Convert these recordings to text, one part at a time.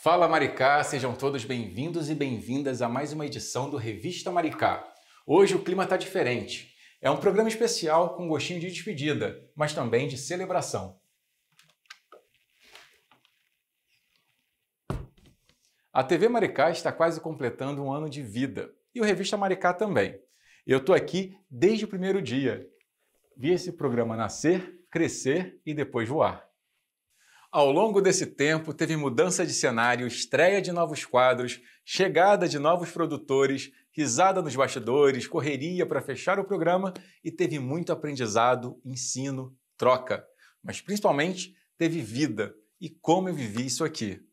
Fala Maricá, sejam todos bem-vindos e bem-vindas a mais uma edição do Revista Maricá. Hoje o clima está diferente. É um programa especial com gostinho de despedida, mas também de celebração. A TV Maricá está quase completando um ano de vida e o Revista Maricá também. Eu estou aqui desde o primeiro dia. Vi esse programa nascer, crescer e depois voar. Ao longo desse tempo, teve mudança de cenário, estreia de novos quadros, chegada de novos produtores, risada nos bastidores, correria para fechar o programa e teve muito aprendizado, ensino, troca. Mas principalmente teve vida e como eu vivi isso aqui.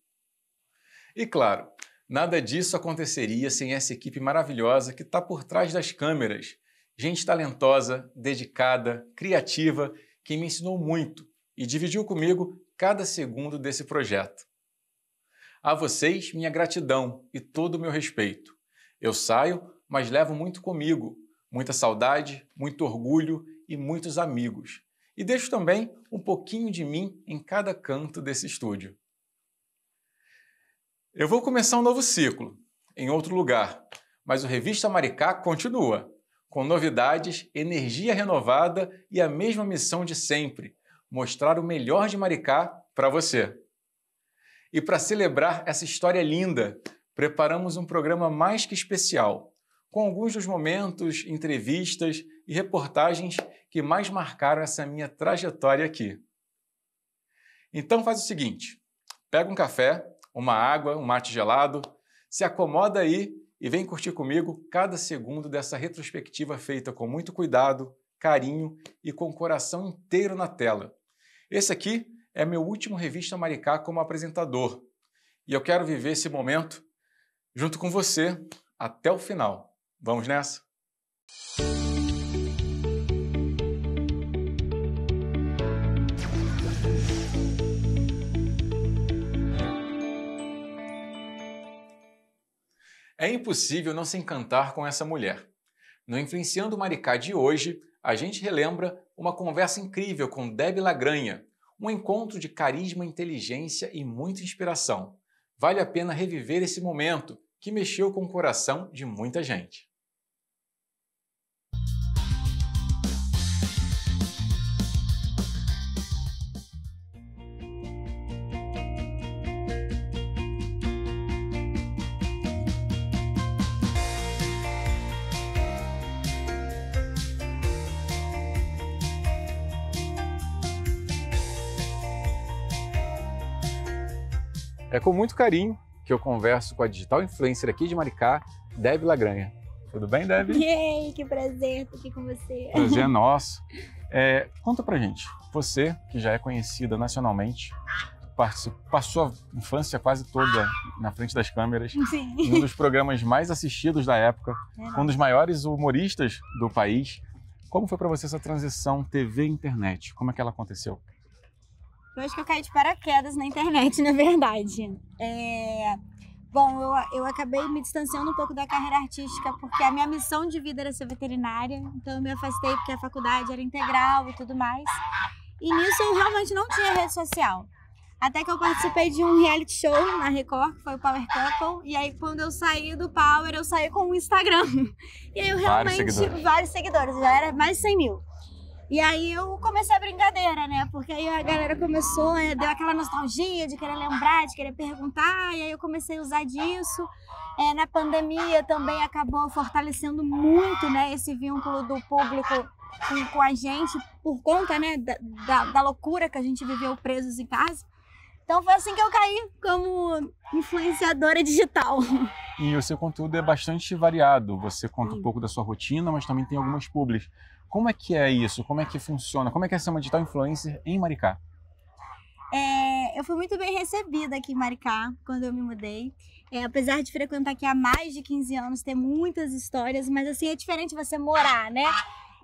E claro, nada disso aconteceria sem essa equipe maravilhosa que está por trás das câmeras. Gente talentosa, dedicada, criativa, que me ensinou muito e dividiu comigo cada segundo desse projeto. A vocês, minha gratidão e todo o meu respeito. Eu saio, mas levo muito comigo, muita saudade, muito orgulho e muitos amigos. E deixo também um pouquinho de mim em cada canto desse estúdio. Eu vou começar um novo ciclo, em outro lugar, mas o Revista Maricá continua, com novidades, energia renovada e a mesma missão de sempre, mostrar o melhor de Maricá para você. E para celebrar essa história linda, preparamos um programa mais que especial, com alguns dos momentos, entrevistas e reportagens que mais marcaram essa minha trajetória aqui. Então faz o seguinte, pega um café, uma água, um mate gelado, se acomoda aí e vem curtir comigo cada segundo dessa retrospectiva feita com muito cuidado, carinho e com o coração inteiro na tela. Esse aqui é meu último Revista Maricá como apresentador e eu quero viver esse momento junto com você até o final. Vamos nessa? É impossível não se encantar com essa mulher. No Influenciando o Maricá de hoje, a gente relembra uma conversa incrível com Debbie Lagranha, um encontro de carisma, inteligência e muita inspiração. Vale a pena reviver esse momento que mexeu com o coração de muita gente. É com muito carinho que eu converso com a digital influencer aqui de Maricá, Debbie Lagranha. Tudo bem, Debbie? Ei, que prazer estar aqui com você. Prazer é nosso. Conta pra gente, você que já é conhecida nacionalmente, passou a infância quase toda na frente das câmeras, Sim. em um dos programas mais assistidos da época, um dos maiores humoristas do país. Como foi para você essa transição TV e internet? Como é que ela aconteceu? Eu acho que eu caí de paraquedas na internet, na verdade. Bom, eu acabei me distanciando um pouco da carreira artística porque a minha missão de vida era ser veterinária, então eu me afastei porque a faculdade era integral e tudo mais. E nisso eu realmente não tinha rede social. Até que eu participei de um reality show na Record, que foi o Power Couple, e aí quando eu saí do Power, eu saí com o Instagram. E aí eu realmente... Vários seguidores, já era mais de 100 mil. E aí eu comecei a brincadeira, né? Porque aí a galera começou, deu aquela nostalgia de querer lembrar, de querer perguntar, e aí eu comecei a usar disso. Na pandemia também acabou fortalecendo muito, né, esse vínculo do público com a gente, por conta, né, da loucura que a gente viveu presos em casa. Então foi assim que eu caí como influenciadora digital. E o seu conteúdo é bastante variado, você conta um pouco da sua rotina, mas também tem algumas publis. Como é que é isso? Como é que funciona? Como é que é ser uma digital influencer em Maricá? Eu fui muito bem recebida aqui em Maricá, quando eu me mudei. Apesar de frequentar aqui há mais de 15 anos, ter muitas histórias, mas assim, é diferente você morar, né?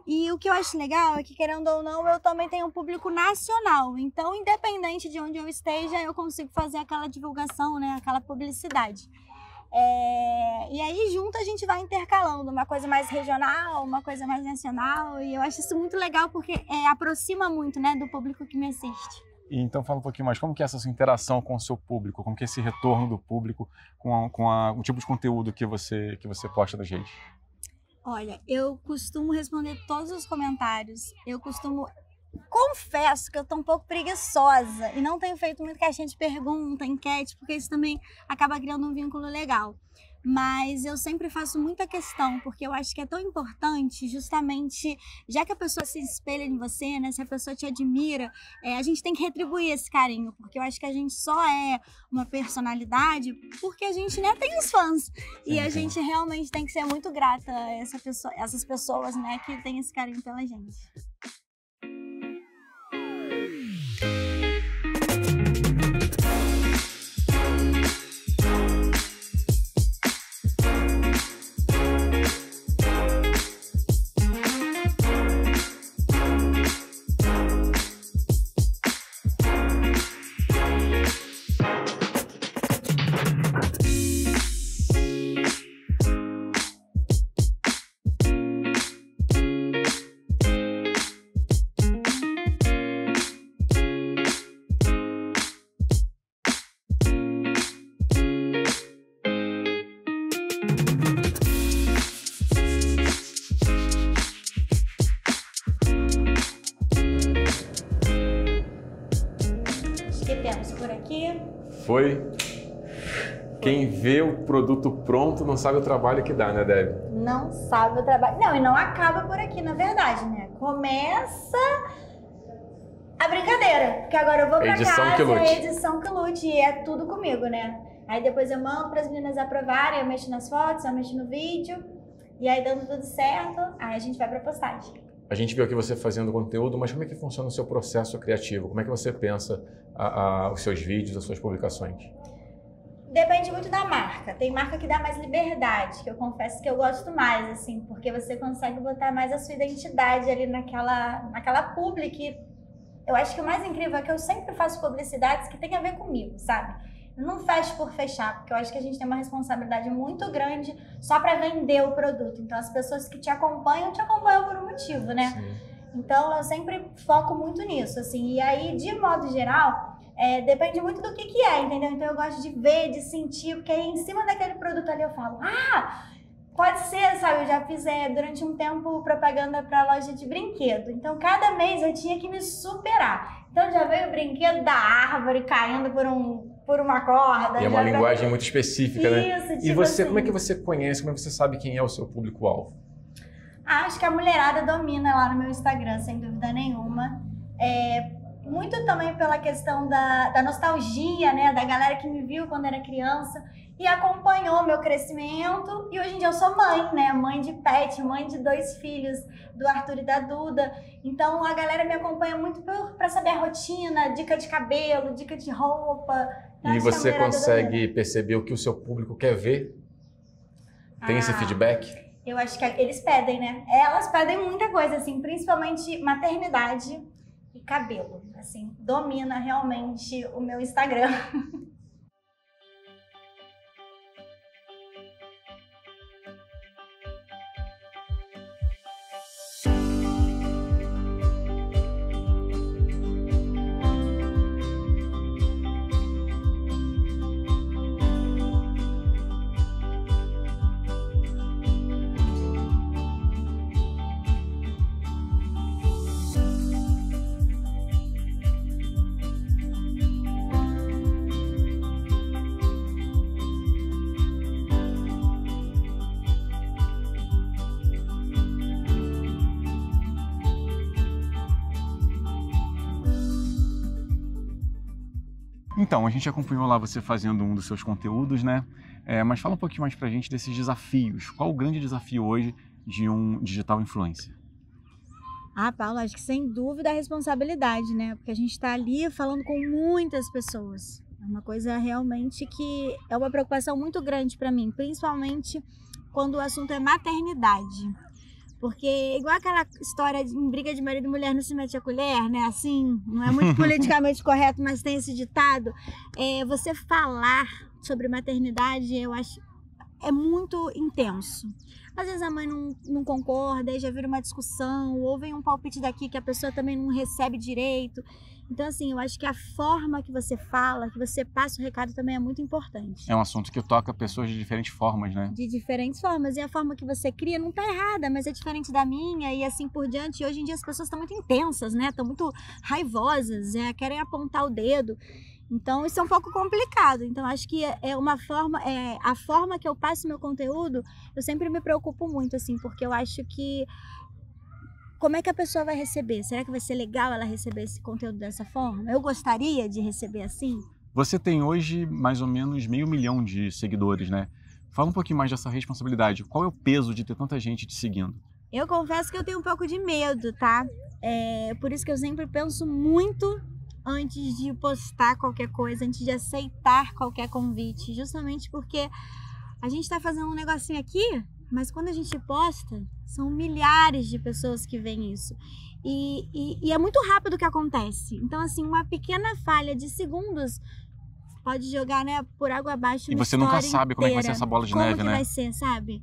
E o que eu acho legal é que, querendo ou não, eu também tenho um público nacional. Então, independente de onde eu esteja, eu consigo fazer aquela divulgação, né? Aquela publicidade. E aí, junto, a gente vai intercalando uma coisa mais regional, uma coisa mais nacional. E eu acho isso muito legal porque aproxima muito, né, do público que me assiste. E então fala um pouquinho mais, como que é essa sua interação com o seu público, como que é esse retorno do público com o tipo de conteúdo que você posta nas redes? Olha, eu costumo responder todos os comentários, confesso que eu tô um pouco preguiçosa e não tenho feito muito caixinha de pergunta, enquete, porque isso também acaba criando um vínculo legal. Mas eu sempre faço muita questão, porque eu acho que é tão importante, justamente, já que a pessoa se espelha em você, né? Se a pessoa te admira, a gente tem que retribuir esse carinho, porque eu acho que a gente só é uma personalidade porque a gente, né, tem os fãs. E a gente realmente tem que ser muito grata a essas pessoas, né, que têm esse carinho pela gente. Por aqui. Foi. Quem vê o produto pronto não sabe o trabalho que dá, né, Deb? Não sabe o trabalho. Não, e não acaba por aqui, na verdade, né? Começa a brincadeira, porque agora eu vou pra casa, edição que lute, e é tudo comigo, né? Aí depois eu mando para as meninas aprovarem, eu mexo nas fotos, eu mexo no vídeo, e aí dando tudo certo, aí a gente vai pra postagem. A gente viu aqui você fazendo conteúdo, mas como é que funciona o seu processo criativo? Como é que você pensa os seus vídeos, as suas publicações? Depende muito da marca. Tem marca que dá mais liberdade, que eu confesso que eu gosto mais, assim, porque você consegue botar mais a sua identidade ali naquela publi que eu acho que o mais incrível é que eu sempre faço publicidades que tem a ver comigo, sabe? Eu não fecho por fechar, porque eu acho que a gente tem uma responsabilidade muito grande só para vender o produto. Então, as pessoas que te acompanham por um motivo, né? Sim. Então, eu sempre foco muito nisso, assim. E aí, de modo geral, depende muito do que é, entendeu? Então, eu gosto de ver, de sentir, porque aí, em cima daquele produto ali, eu falo, pode ser, sabe? Eu já fiz durante um tempo propaganda para loja de brinquedo. Então, cada mês eu tinha que me superar. Então, já veio o brinquedo da árvore caindo por uma corda. E é uma linguagem muito específica, isso, né? Tipo e você, assim, como é que você conhece, como é que você sabe quem é o seu público-alvo? Acho que a mulherada domina lá no meu Instagram, sem dúvida nenhuma. Muito também pela questão da nostalgia, né? Da galera que me viu quando era criança e acompanhou meu crescimento. E hoje em dia eu sou mãe, né? Mãe de pet, mãe de 2 filhos, do Arthur e da Duda. Então a galera me acompanha muito pra saber a rotina, dica de cabelo, dica de roupa. E você consegue perceber o que o seu público quer ver? Tem esse feedback? Eu acho que eles pedem, né? Elas pedem muita coisa, assim, principalmente maternidade e cabelo. Assim, domina realmente o meu Instagram. Então, a gente acompanhou lá você fazendo um dos seus conteúdos, né? Mas fala um pouquinho mais pra gente desses desafios. Qual o grande desafio hoje de um digital influencer? Paulo, acho que sem dúvida a responsabilidade, né? Porque a gente tá ali falando com muitas pessoas. É uma coisa realmente que é uma preocupação muito grande pra mim, principalmente quando o assunto é maternidade. Porque igual aquela história de briga de marido e mulher não se mete a colher, né? Assim, não é muito politicamente correto, mas tem esse ditado. Você falar sobre maternidade, eu acho, é muito intenso. Às vezes a mãe não concorda, aí já vira uma discussão, ou vem um palpite daqui que a pessoa também não recebe direito. Então, assim, eu acho que a forma que você fala, que você passa o recado também é muito importante. É um assunto que toca pessoas de diferentes formas, né? De diferentes formas. E a forma que você cria não tá errada, mas é diferente da minha e assim por diante. E hoje em dia as pessoas estão muito intensas, né? Estão muito raivosas, querem apontar o dedo. Então, isso é um pouco complicado. Então, acho que é uma forma, a forma que eu passo meu conteúdo, eu sempre me preocupo muito, assim, porque eu acho que como é que a pessoa vai receber? Será que vai ser legal ela receber esse conteúdo dessa forma? Eu gostaria de receber assim? Você tem hoje mais ou menos 500 mil de seguidores, né? Fala um pouquinho mais dessa responsabilidade. Qual é o peso de ter tanta gente te seguindo? Eu confesso que eu tenho um pouco de medo, tá? Por isso que eu sempre penso muito antes de postar qualquer coisa, antes de aceitar qualquer convite. Justamente porque a gente tá fazendo um negocinho aqui, mas quando a gente posta, são milhares de pessoas que veem isso. E é muito rápido o que acontece. Então, assim, uma pequena falha de segundos pode jogar, né, por água abaixo. E você nunca sabe como é que vai ser essa bola de neve, né? Como que vai ser, sabe?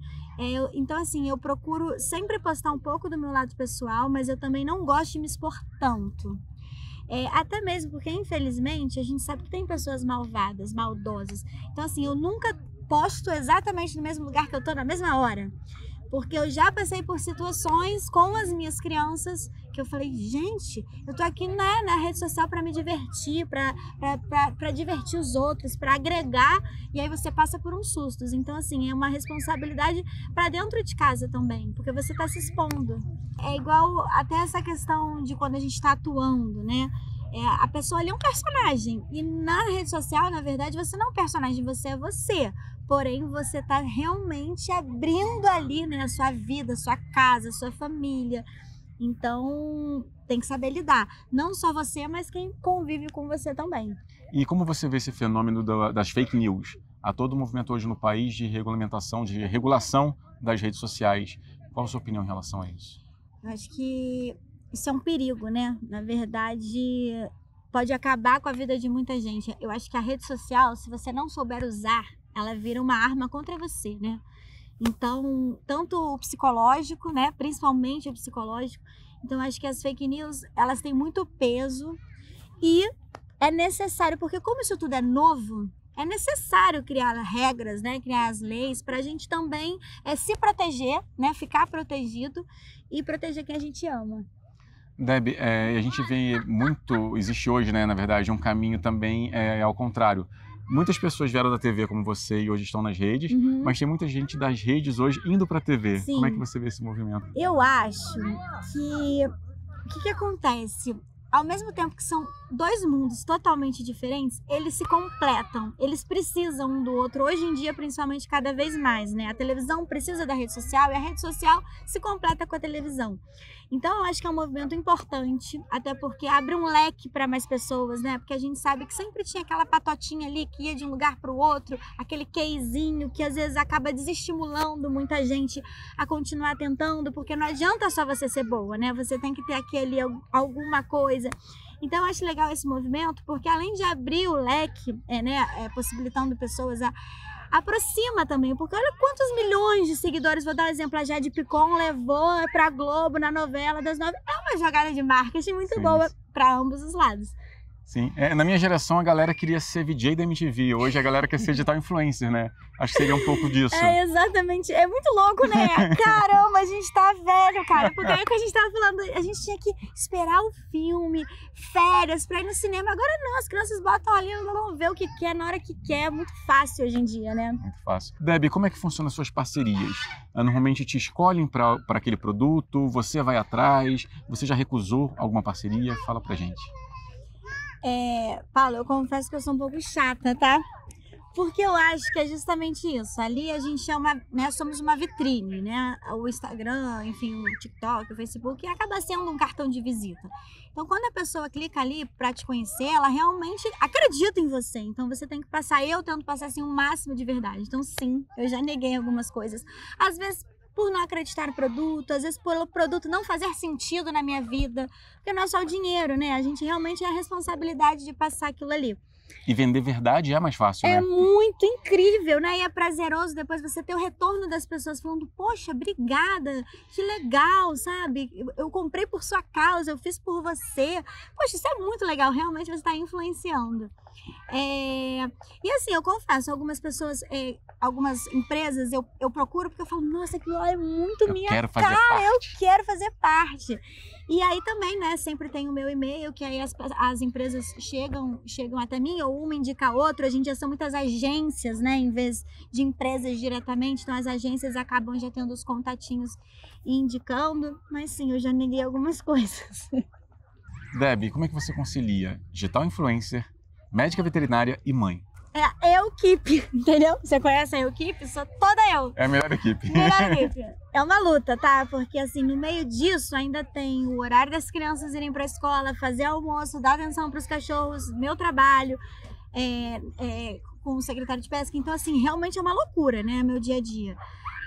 Então, assim, eu procuro sempre postar um pouco do meu lado pessoal, mas eu também não gosto de me expor tanto. Até mesmo porque, infelizmente, a gente sabe que tem pessoas malvadas, maldosas. Então, assim, eu nunca posto exatamente no mesmo lugar que eu tô na mesma hora. Porque eu já passei por situações com as minhas crianças que eu falei, gente, eu tô aqui na rede social para me divertir, para divertir os outros, para agregar, e aí você passa por uns sustos. Então, assim, é uma responsabilidade para dentro de casa também, porque você tá se expondo. É igual até essa questão de quando a gente tá atuando, né? A pessoa ali é um personagem, e na rede social, na verdade, você não é um personagem, você é você. Porém, você está realmente abrindo ali, né, a sua vida, a sua casa, a sua família. Então, tem que saber lidar. Não só você, mas quem convive com você também. E como você vê esse fenômeno das fake news? Há todo um movimento hoje no país de regulamentação, de regulação das redes sociais. Qual a sua opinião em relação a isso? Eu acho que isso é um perigo, né? Na verdade, pode acabar com a vida de muita gente. Eu acho que a rede social, se você não souber usar, ela vira uma arma contra você, né? Então, tanto o psicológico, né? Principalmente o psicológico. Então, acho que as fake news, elas têm muito peso e é necessário, porque como isso tudo é novo, é necessário criar regras, né? Criar as leis para a gente também se proteger, né? Ficar protegido e proteger quem a gente ama. Deb, a gente vê muito, existe hoje, né, na verdade, um caminho também ao contrário. Muitas pessoas vieram da TV como você e hoje estão nas redes, mas tem muita gente das redes hoje indo para a TV. Sim. Como é que você vê esse movimento? Eu acho que o que acontece? Ao mesmo tempo que são dois mundos totalmente diferentes, eles se completam, eles precisam um do outro. Hoje em dia, principalmente, cada vez mais, né? A televisão precisa da rede social e a rede social se completa com a televisão. Então, eu acho que é um movimento importante, até porque abre um leque para mais pessoas, né? Porque a gente sabe que sempre tinha aquela patotinha ali que ia de um lugar para o outro, aquele quezinho que às vezes acaba desestimulando muita gente a continuar tentando, porque não adianta só você ser boa, né? Você tem que ter aquele alguma coisa. Então, eu acho legal esse movimento, porque além de abrir o leque, possibilitando pessoas aproxima também, porque olha quantos milhões de seguidores, vou dar um exemplo, a Jade Picon levou pra Globo na novela das 9, é uma jogada de marketing muito boa para ambos os lados. Sim, na minha geração a galera queria ser VJ da MTV, hoje a galera quer ser digital influencer, né? Acho que seria um pouco disso. Exatamente, é muito louco, né? Caramba, a gente tá velho, cara, porque aí que a gente tava falando, a gente tinha que esperar o filme, férias, pra ir no cinema, agora não, as crianças botam ali, vão ver o que quer na hora que quer, é muito fácil hoje em dia, né? Muito fácil. Deb, como é que funcionam as suas parcerias? Normalmente te escolhem para aquele produto, você vai atrás, você já recusou alguma parceria? Fala pra gente. Paulo, eu confesso que eu sou um pouco chata, tá? Porque eu acho que é justamente isso. Ali a gente somos uma vitrine, né? O Instagram, enfim, o TikTok, o Facebook, acaba sendo um cartão de visita. Então, quando a pessoa clica ali para te conhecer, ela realmente acredita em você. Então, você tem que passar, eu tento passar assim o máximo de verdade. Então, sim, eu já neguei algumas coisas. Às vezes, por não acreditar no produto, às vezes por o produto não fazer sentido na minha vida, porque não é só o dinheiro, né? A gente realmente tem a responsabilidade de passar aquilo ali. E vender verdade é mais fácil, né? É muito incrível, né? E é prazeroso depois você ter o retorno das pessoas falando, poxa, obrigada, que legal, sabe? Eu comprei por sua causa, eu fiz por você. Poxa, isso é muito legal, realmente você está influenciando. E assim, eu confesso, algumas pessoas, algumas empresas, eu procuro porque eu falo, nossa, aquilo lá é muito minha cara, eu quero fazer parte. E aí também, né, sempre tem o meu e-mail, que aí as empresas chegam até mim, ou uma indica a outra. Hoje em dia são muitas agências, né, em vez de empresas diretamente, então as agências acabam já tendo os contatinhos e indicando, mas sim, eu já neguei algumas coisas. Debbie, como é que você concilia digital influencer, médica veterinária e mãe? É a Equipe, entendeu? Você conhece a Equipe? Sou toda eu. É a melhor equipe. Melhor equipe. É uma luta, tá? Porque assim, no meio disso ainda tem o horário das crianças irem pra escola, fazer almoço, dar atenção pros cachorros, meu trabalho com o secretário de pesca. Então assim, realmente é uma loucura, né? Meu dia a dia.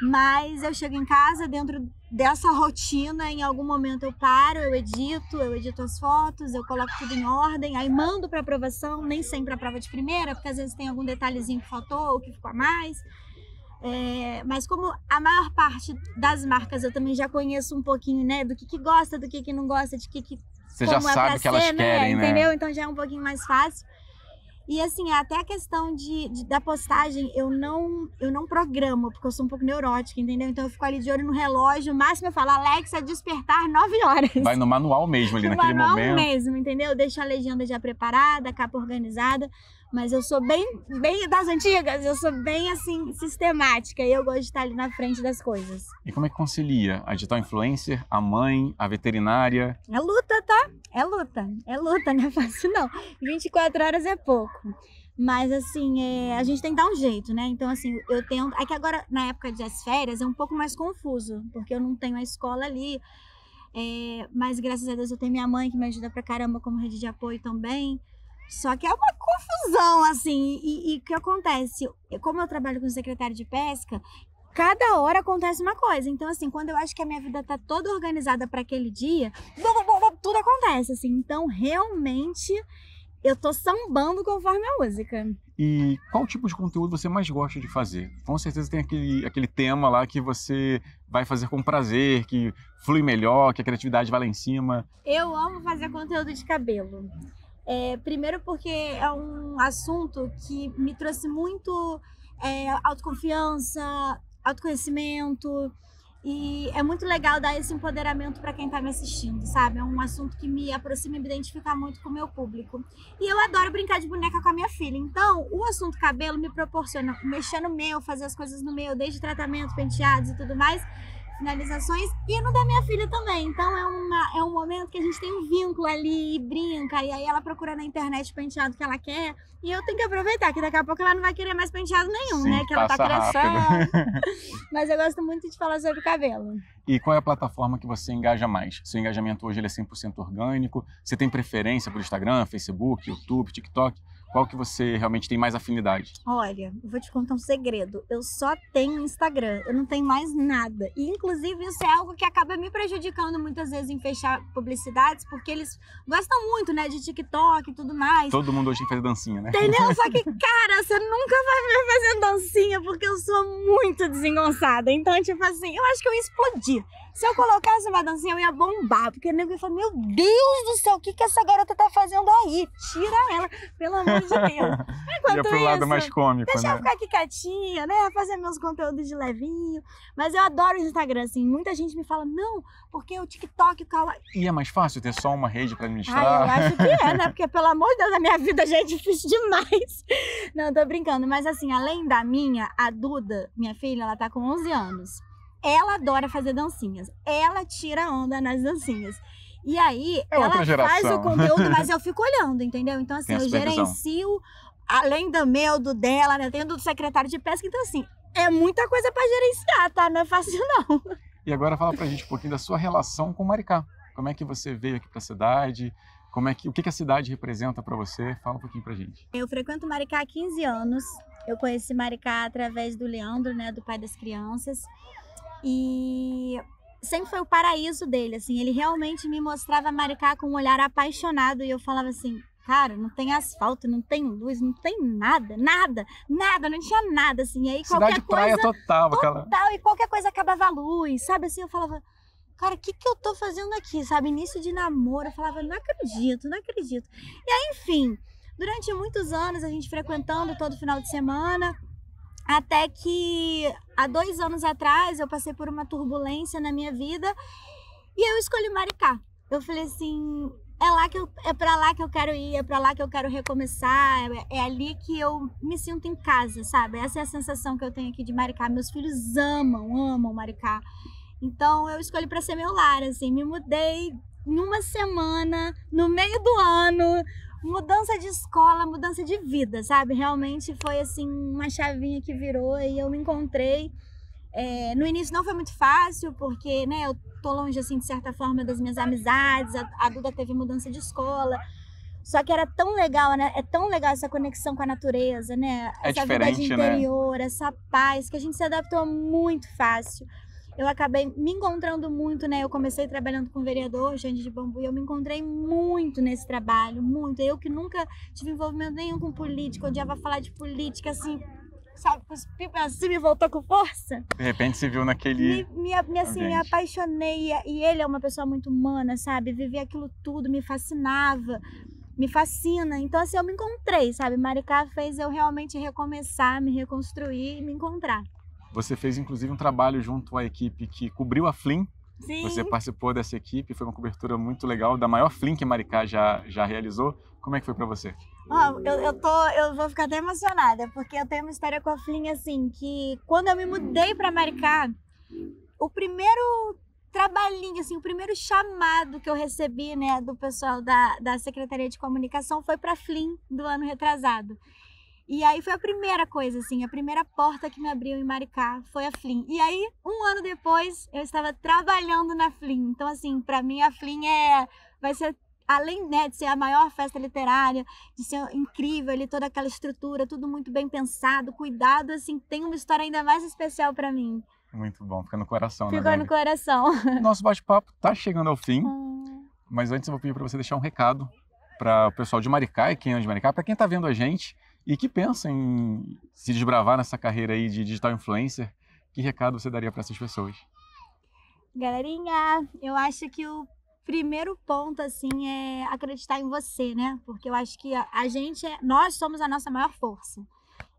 Mas eu chego em casa, dentro dessa rotina, em algum momento eu paro, eu edito as fotos, eu coloco tudo em ordem, aí mando para aprovação, nem sempre a prova de primeira, porque às vezes tem algum detalhezinho que faltou ou que ficou a mais. Mas como a maior parte das marcas eu também já conheço um pouquinho, né, do que gosta, do que não gosta, de que você já sabe o que elas querem, né? Entendeu? Então já é um pouquinho mais fácil. E assim, até a questão da postagem, eu não programo, porque eu sou um pouco neurótica, entendeu? Então eu fico ali de olho no relógio, o máximo eu falo, Alexa, despertar 9 horas. Vai no manual mesmo ali, naquele momento. No manual mesmo, entendeu? Eu deixo a legenda já preparada, a capa organizada, mas eu sou bem das antigas, eu sou bem assim, sistemática, e eu gosto de estar ali na frente das coisas. E como é que concilia a digital influencer, a mãe, a veterinária? É luta, tá? É luta, não é fácil não. 24 horas é pouco. Mas assim, a gente tem que dar um jeito, né? Então assim, eu tento... É que agora, na época das férias, é um pouco mais confuso, porque eu não tenho a escola ali. Mas graças a Deus eu tenho minha mãe que me ajuda pra caramba como rede de apoio também. Só que é uma confusão, assim. E o que acontece? Como eu trabalho com o secretário de pesca, cada hora acontece uma coisa. Então, assim, quando eu acho que a minha vida tá toda organizada para aquele dia, tudo acontece, assim. Então, realmente, eu tô sambando conforme a música. E qual tipo de conteúdo você mais gosta de fazer? Com certeza tem aquele tema lá que você vai fazer com prazer, que flui melhor, que a criatividade vai lá em cima. Eu amo fazer conteúdo de cabelo. Primeiro porque é um assunto que me trouxe muito autoconfiança, autoconhecimento, e é muito legal dar esse empoderamento para quem está me assistindo, sabe? É um assunto que me aproxima e me identifica muito com o meu público. E eu adoro brincar de boneca com a minha filha, então o assunto cabelo me proporciona mexer no meu, fazer as coisas no meu, desde tratamento, penteados e tudo mais, finalizações, e no da minha filha também. Então é um momento que a gente tem um vínculo ali e brinca, e aí ela procura na internet o penteado que ela quer, e eu tenho que aproveitar, que daqui a pouco ela não vai querer mais penteado nenhum, sim, né? Que ela tá crescendo. Mas eu gosto muito de falar sobre cabelo. E qual é a plataforma que você engaja mais? Seu engajamento hoje ele é 100% orgânico? Você tem preferência por Instagram, Facebook, YouTube, TikTok? Qual que você realmente tem mais afinidade? Olha, eu vou te contar um segredo. Eu só tenho Instagram, eu não tenho mais nada. E, inclusive, isso é algo que acaba me prejudicando muitas vezes em fechar publicidades, porque eles gostam muito, né, de TikTok e tudo mais. Todo mundo hoje tem que fazer dancinha, né? Entendeu? Só que, cara, você nunca vai me ver fazendo dancinha, porque eu sou muito desengonçada. Então, tipo assim, eu acho que eu ia explodir. Se eu colocasse uma dancinha, eu ia bombar. Porque o nego ia falar, meu Deus do céu, o que essa garota tá fazendo aí? Tira ela, pelo amor de Deus. Enquanto ia pro lado mais cômico, deixa né? eu ficar aqui quietinha, né? Fazer meus conteúdos de levinho. Mas eu adoro o Instagram, assim. Muita gente me fala, não, porque o TikTok, o Kawaii... E é mais fácil ter só uma rede pra administrar? Eu acho que é, né? Porque, pelo amor de Deus, a minha vida já é difícil demais. Não, tô brincando. Mas, assim, além da minha, a Duda, minha filha, ela tá com 11 anos. Ela adora fazer dancinhas. Ela tira onda nas dancinhas. E aí, ela faz o conteúdo, mas eu fico olhando, entendeu? Então, assim, eu gerencio, além do meu, do dela, né? Tenho do secretário de pesca. Então, assim, é muita coisa pra gerenciar, tá? Não é fácil, não. E agora fala pra gente um pouquinho da sua relação com Maricá. Como é que você veio aqui pra cidade? O que a cidade representa pra você? Fala um pouquinho pra gente. Eu frequento Maricá há 15 anos. Eu conheci Maricá através do Leandro, né? Do pai das crianças. E sempre foi o paraíso dele, assim, ele realmente me mostrava Maricá com um olhar apaixonado e eu falava assim, cara, não tem asfalto, não tem luz, não tem nada, não tinha nada, assim. E aí cidade praia total, e qualquer coisa acabava a luz, sabe? Assim, eu falava, cara, o que eu tô fazendo aqui, sabe? Início de namoro, eu falava, não acredito. E aí, enfim, durante muitos anos, a gente frequentando todo final de semana, até que há 2 anos atrás, eu passei por uma turbulência na minha vida e eu escolhi Maricá. Eu falei assim, é pra lá que eu quero ir, é pra lá que eu quero recomeçar, é ali que eu me sinto em casa, sabe? Essa é a sensação que eu tenho aqui de Maricá. Meus filhos amam Maricá. Então eu escolhi pra ser meu lar, assim, me mudei em uma semana, no meio do ano, mudança de escola, mudança de vida, sabe? Realmente foi assim uma chavinha que virou e eu me encontrei. No início não foi muito fácil, porque, né, eu tô longe, assim, de certa forma, das minhas amizades, a Duda teve mudança de escola, só que era tão legal, né? É tão legal essa conexão com a natureza, né? Essa vida de interior, né? Essa paz, que a gente se adaptou muito fácil. Eu acabei me encontrando muito, né? Eu comecei trabalhando com vereador, Jande de Bambu, e eu me encontrei muito nesse trabalho, muito. Eu que nunca tive envolvimento nenhum com política, odiava falar de política, assim, sabe, assim, me voltou com força. De repente se viu naquele assim, me apaixonei, e ele é uma pessoa muito humana, sabe? Vivi aquilo tudo, me fascinava, me fascina. Então, assim, eu me encontrei, sabe? Maricá fez eu realmente recomeçar, me reconstruir e me encontrar. Você fez, inclusive, um trabalho junto à equipe que cobriu a Flim. Sim. Você participou dessa equipe, foi uma cobertura muito legal, da maior Flim que Maricá já realizou. Como é que foi para você? Eu vou ficar até emocionada, porque eu tenho uma história com a Flim, assim, que quando eu me mudei para Maricá, o primeiro trabalhinho, assim, o primeiro chamado que eu recebi, né, do pessoal da Secretaria de Comunicação foi para a Flim do ano retrasado. E aí foi a primeira coisa, assim, a primeira porta que me abriu em Maricá foi a Flim. E aí, 1 ano depois, eu estava trabalhando na Flim. Então, assim, para mim a Flim vai ser, além, né, de ser a maior festa literária, de ser incrível ali, toda aquela estrutura, tudo muito bem pensado, cuidado, assim, tem uma história ainda mais especial para mim. Muito bom, fica no coração, né? Ficou no coração. Nosso bate-papo tá chegando ao fim, mas antes eu vou pedir para você deixar um recado para o pessoal de Maricá e quem é de Maricá, para quem tá vendo a gente e que pensa em se desbravar nessa carreira aí de digital influencer. Que recado você daria para essas pessoas? Galerinha, eu acho que o primeiro ponto, assim, é acreditar em você, né? Porque eu acho que nós somos a nossa maior força.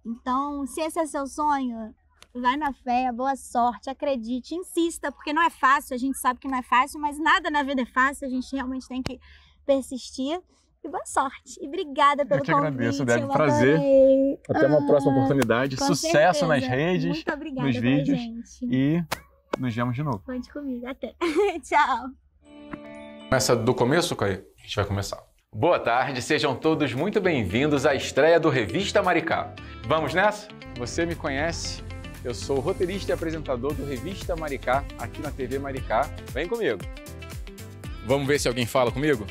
Então, se esse é seu sonho, vai na fé, boa sorte, acredite, insista, porque não é fácil, a gente sabe que não é fácil, mas nada na vida é fácil, a gente realmente tem que persistir. E boa sorte. E obrigada pelo convite. Eu que agradeço, Débora. Prazer. Até uma próxima oportunidade. Sucesso nas redes, muito obrigada, nos vídeos. Gente. E nos vemos de novo. Conte comigo. Até. Tchau. Começa do começo, Caí? A gente vai começar. Boa tarde, sejam todos muito bem-vindos à estreia do Revista Maricá. Vamos nessa? Você me conhece? Eu sou roteirista e apresentador do Revista Maricá, aqui na TV Maricá. Vem comigo. Vamos ver se alguém fala comigo?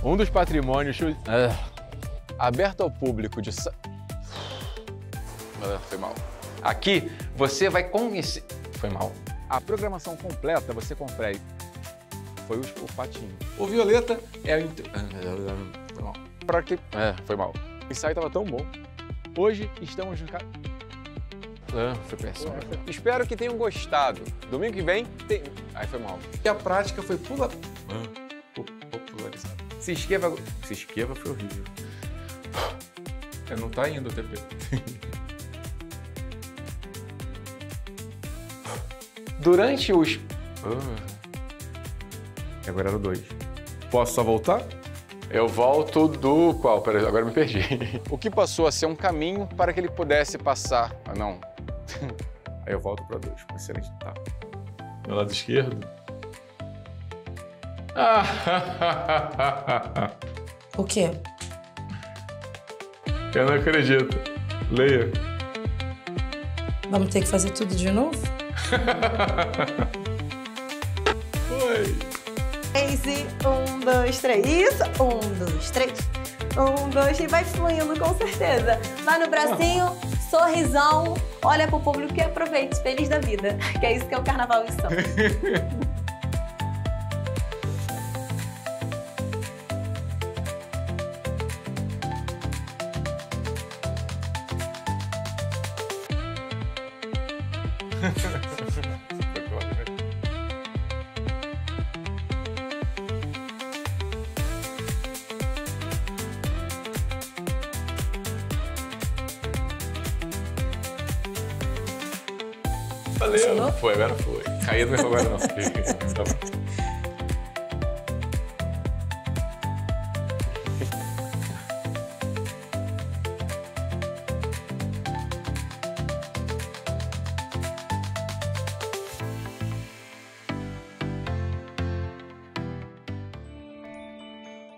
Um dos patrimônios aberto ao público de... Foi mal. Aqui você vai conhecer... Foi mal. A programação completa você confere. Foi o patinho. O Violeta é o... Foi mal. Pra que... foi mal. O ensaio tava tão bom. Hoje estamos no... Foi péssimo. Espero que tenham gostado. Domingo que vem tem... foi mal. E a prática foi popularizada. Se inscreva foi horrível. Não tá indo o TP. Durante os... Agora era o 2. Posso só voltar? Eu volto do qual? Peraí, agora me perdi. O que passou a ser um caminho para que ele pudesse passar... não. Aí eu volto para 2. Excelente. Tá. Meu lado esquerdo. O quê? Eu não acredito. Leia. Vamos ter que fazer tudo de novo? Foi. 1, 2, 3. Isso. 1, 2, 3. 1, 2 e vai fluindo, com certeza. Vai no bracinho, sorrisão, olha pro público e aproveite, feliz da vida. Que é isso que é o Carnaval em São. Valeu, foi, agora foi. Caído, mas agora não. Tá bom.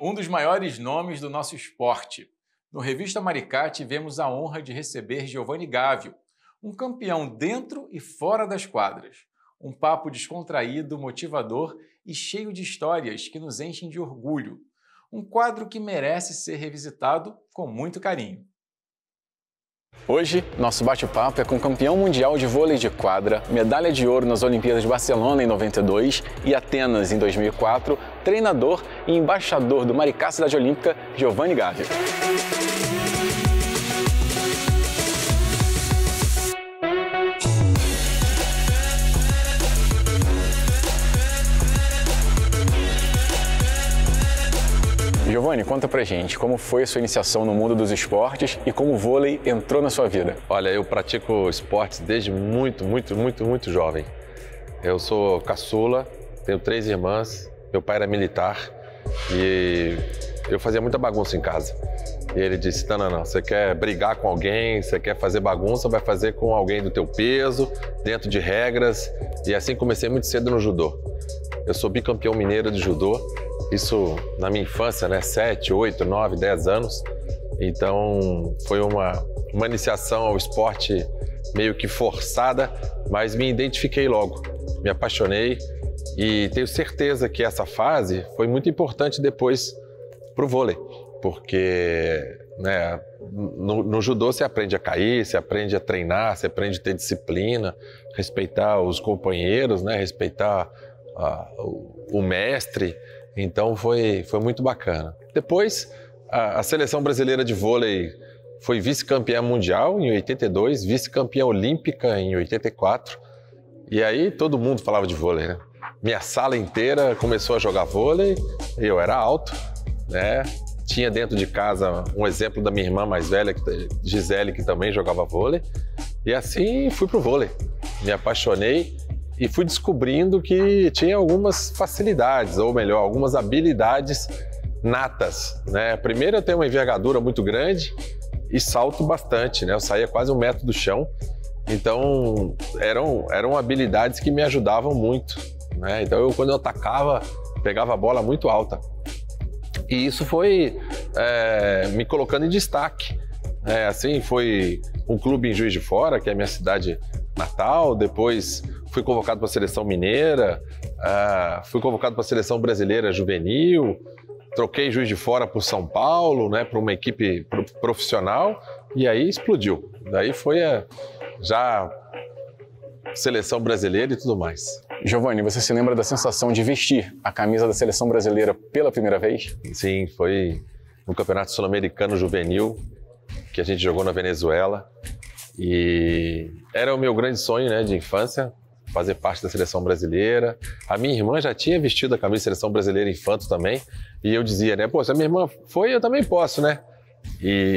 Um dos maiores nomes do nosso esporte. No Revista Maricá tivemos a honra de receber Giovanni Gávio, um campeão dentro e fora das quadras. Um papo descontraído, motivador e cheio de histórias que nos enchem de orgulho. Um quadro que merece ser revisitado com muito carinho. Hoje, nosso bate-papo é com o campeão mundial de vôlei de quadra, medalha de ouro nas Olimpíadas de Barcelona em 92 e Atenas em 2004, treinador e embaixador do Maricá Cidade Olímpica, Giovanni Gávio. Giovanni, conta pra gente, como foi a sua iniciação no mundo dos esportes e como o vôlei entrou na sua vida? Olha, eu pratico esportes desde muito jovem. Eu sou caçula, tenho 3 irmãs, meu pai era militar e eu fazia muita bagunça em casa. E ele disse, não, você quer brigar com alguém, você quer fazer bagunça, vai fazer com alguém do teu peso, dentro de regras. E assim comecei muito cedo no judô. Eu sou bicampeão mineiro de judô. Isso na minha infância, né? 7, 8, 9, 10 anos. Então foi uma iniciação ao esporte meio que forçada, mas me identifiquei logo, me apaixonei e tenho certeza que essa fase foi muito importante depois para o vôlei, porque né, no judô você aprende a cair, você aprende a treinar, você aprende a ter disciplina, respeitar os companheiros, né? Respeitar o mestre. Então foi muito bacana. Depois, a seleção brasileira de vôlei foi vice-campeã mundial em 82, vice-campeã olímpica em 84. E aí todo mundo falava de vôlei, né? Minha sala inteira começou a jogar vôlei, eu era alto, né? Tinha dentro de casa um exemplo da minha irmã mais velha, Gisele, que também jogava vôlei. E assim fui pro vôlei. Me apaixonei. E fui descobrindo que tinha algumas facilidades, ou melhor, algumas habilidades natas, né? Primeiro eu tenho uma envergadura muito grande e salto bastante, né? Eu saía quase 1 metro do chão, então eram habilidades que me ajudavam muito, né? Então quando eu atacava, pegava a bola muito alta. E isso foi me colocando em destaque. Assim, foi um clube em Juiz de Fora, que é a minha cidade natal, depois fui convocado para a seleção mineira, fui convocado para a seleção brasileira juvenil, troquei Juiz de Fora por São Paulo, né, para uma equipe profissional, e aí explodiu. Daí foi já seleção brasileira e tudo mais. Giovanni, você se lembra da sensação de vestir a camisa da seleção brasileira pela primeira vez? Sim, foi no Campeonato Sul-Americano Juvenil, que a gente jogou na Venezuela, e era o meu grande sonho, né, de infância, fazer parte da seleção brasileira. A minha irmã já tinha vestido a camisa da seleção brasileira infanto também, e eu dizia, né, pô, se a minha irmã foi, eu também posso, né?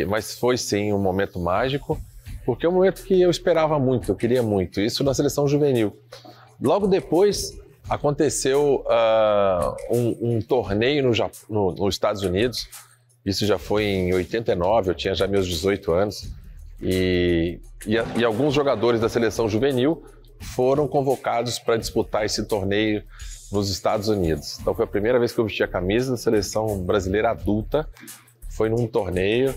Mas foi sim um momento mágico, porque é um momento que eu esperava muito, eu queria muito, isso na seleção juvenil. Logo depois aconteceu um torneio nos Estados Unidos, isso já foi em 89, eu tinha já meus 18 anos, e alguns jogadores da seleção juvenil foram convocados para disputar esse torneio nos Estados Unidos. Então foi a primeira vez que eu vesti a camisa da seleção brasileira adulta, foi num torneio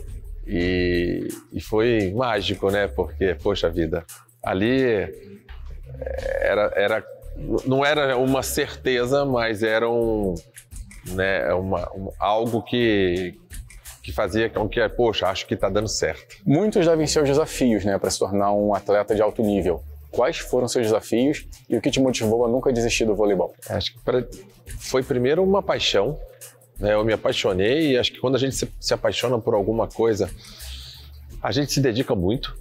e foi mágico, né? Porque, poxa vida, ali não era uma certeza, mas era algo que fazia com que, poxa, acho que está dando certo. Muitos devem ser os desafios, né, para se tornar um atleta de alto nível. Quais foram seus desafios e o que te motivou a nunca desistir do voleibol? Acho que foi primeiro uma paixão, né? Eu me apaixonei e acho que quando a gente se apaixona por alguma coisa, a gente se dedica muito.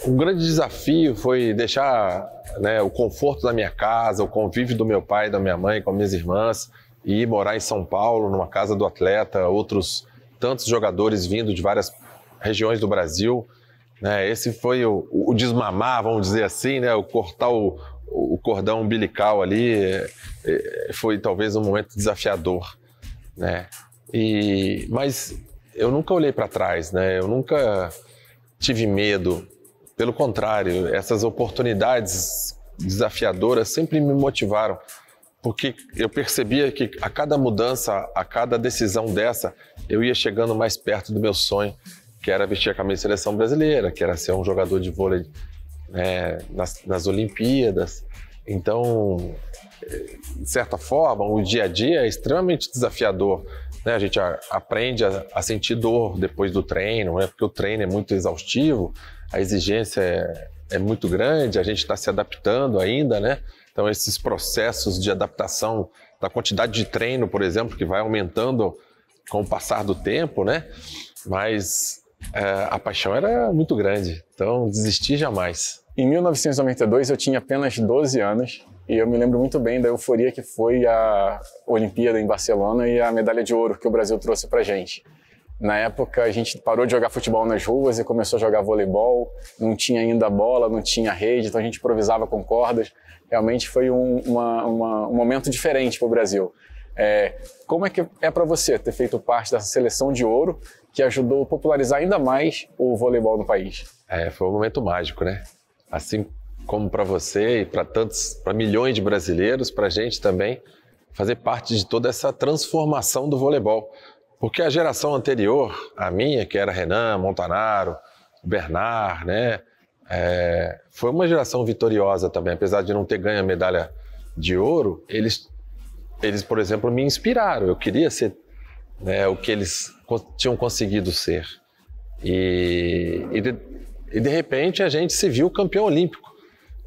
Um grande desafio foi deixar, né, o conforto da minha casa, o convívio do meu pai e da minha mãe com as minhas irmãs e ir morar em São Paulo, numa casa do atleta, outros tantos jogadores vindo de várias regiões do Brasil. Né? Esse foi o desmamar, vamos dizer assim, né? O cortar o cordão umbilical ali foi talvez um momento desafiador. Né? Mas eu nunca olhei para trás, né? Eu nunca tive medo. Pelo contrário, essas oportunidades desafiadoras sempre me motivaram, porque eu percebia que a cada mudança, a cada decisão dessa, eu ia chegando mais perto do meu sonho, que era vestir a camisa da seleção brasileira, que era ser um jogador de vôlei, né, nas Olimpíadas. Então, de certa forma, o dia a dia é extremamente desafiador. Né? A gente aprende a sentir dor depois do treino, né? Porque o treino é muito exaustivo, a exigência é muito grande, a gente está se adaptando ainda, né? Então, esses processos de adaptação da quantidade de treino, por exemplo, que vai aumentando com o passar do tempo, né? Mas a paixão era muito grande, então desisti jamais. Em 1992 eu tinha apenas 12 anos e eu me lembro muito bem da euforia que foi a Olimpíada em Barcelona e a medalha de ouro que o Brasil trouxe pra gente. Na época a gente parou de jogar futebol nas ruas e começou a jogar voleibol, não tinha ainda bola, não tinha rede, então a gente improvisava com cordas. Realmente foi um momento diferente para o Brasil. Como é que é para você ter feito parte dessa seleção de ouro que ajudou a popularizar ainda mais o voleibol no país? Foi um momento mágico, né? Assim como para você e para milhões de brasileiros, para a gente também fazer parte de toda essa transformação do voleibol. Porque a geração anterior, a minha, que era Renan, Montanaro, Bernard, né? Foi uma geração vitoriosa também, apesar de não ter ganho a medalha de ouro, eles, por exemplo, me inspiraram. Eu queria ser, né, o que eles tinham conseguido ser. E de repente a gente se viu campeão olímpico.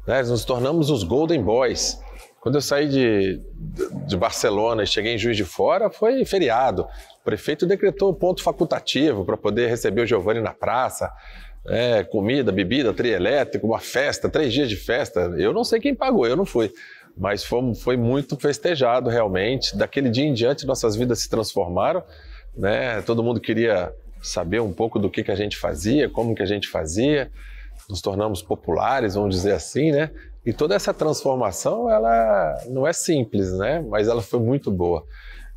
Né? Nos tornamos os Golden Boys. Quando eu saí de Barcelona e cheguei em Juiz de Fora, foi feriado. O prefeito decretou ponto facultativo para poder receber o Giovanni na praça. Comida, bebida, trio elétrico, uma festa, 3 dias de festa. Eu não sei quem pagou, eu não fui. Mas foi muito festejado realmente. Daquele dia em diante, nossas vidas se transformaram. Né? Todo mundo queria saber um pouco do que a gente fazia, como que a gente fazia. Nos tornamos populares, vamos dizer assim, né? E toda essa transformação, ela não é simples, né? Mas ela foi muito boa.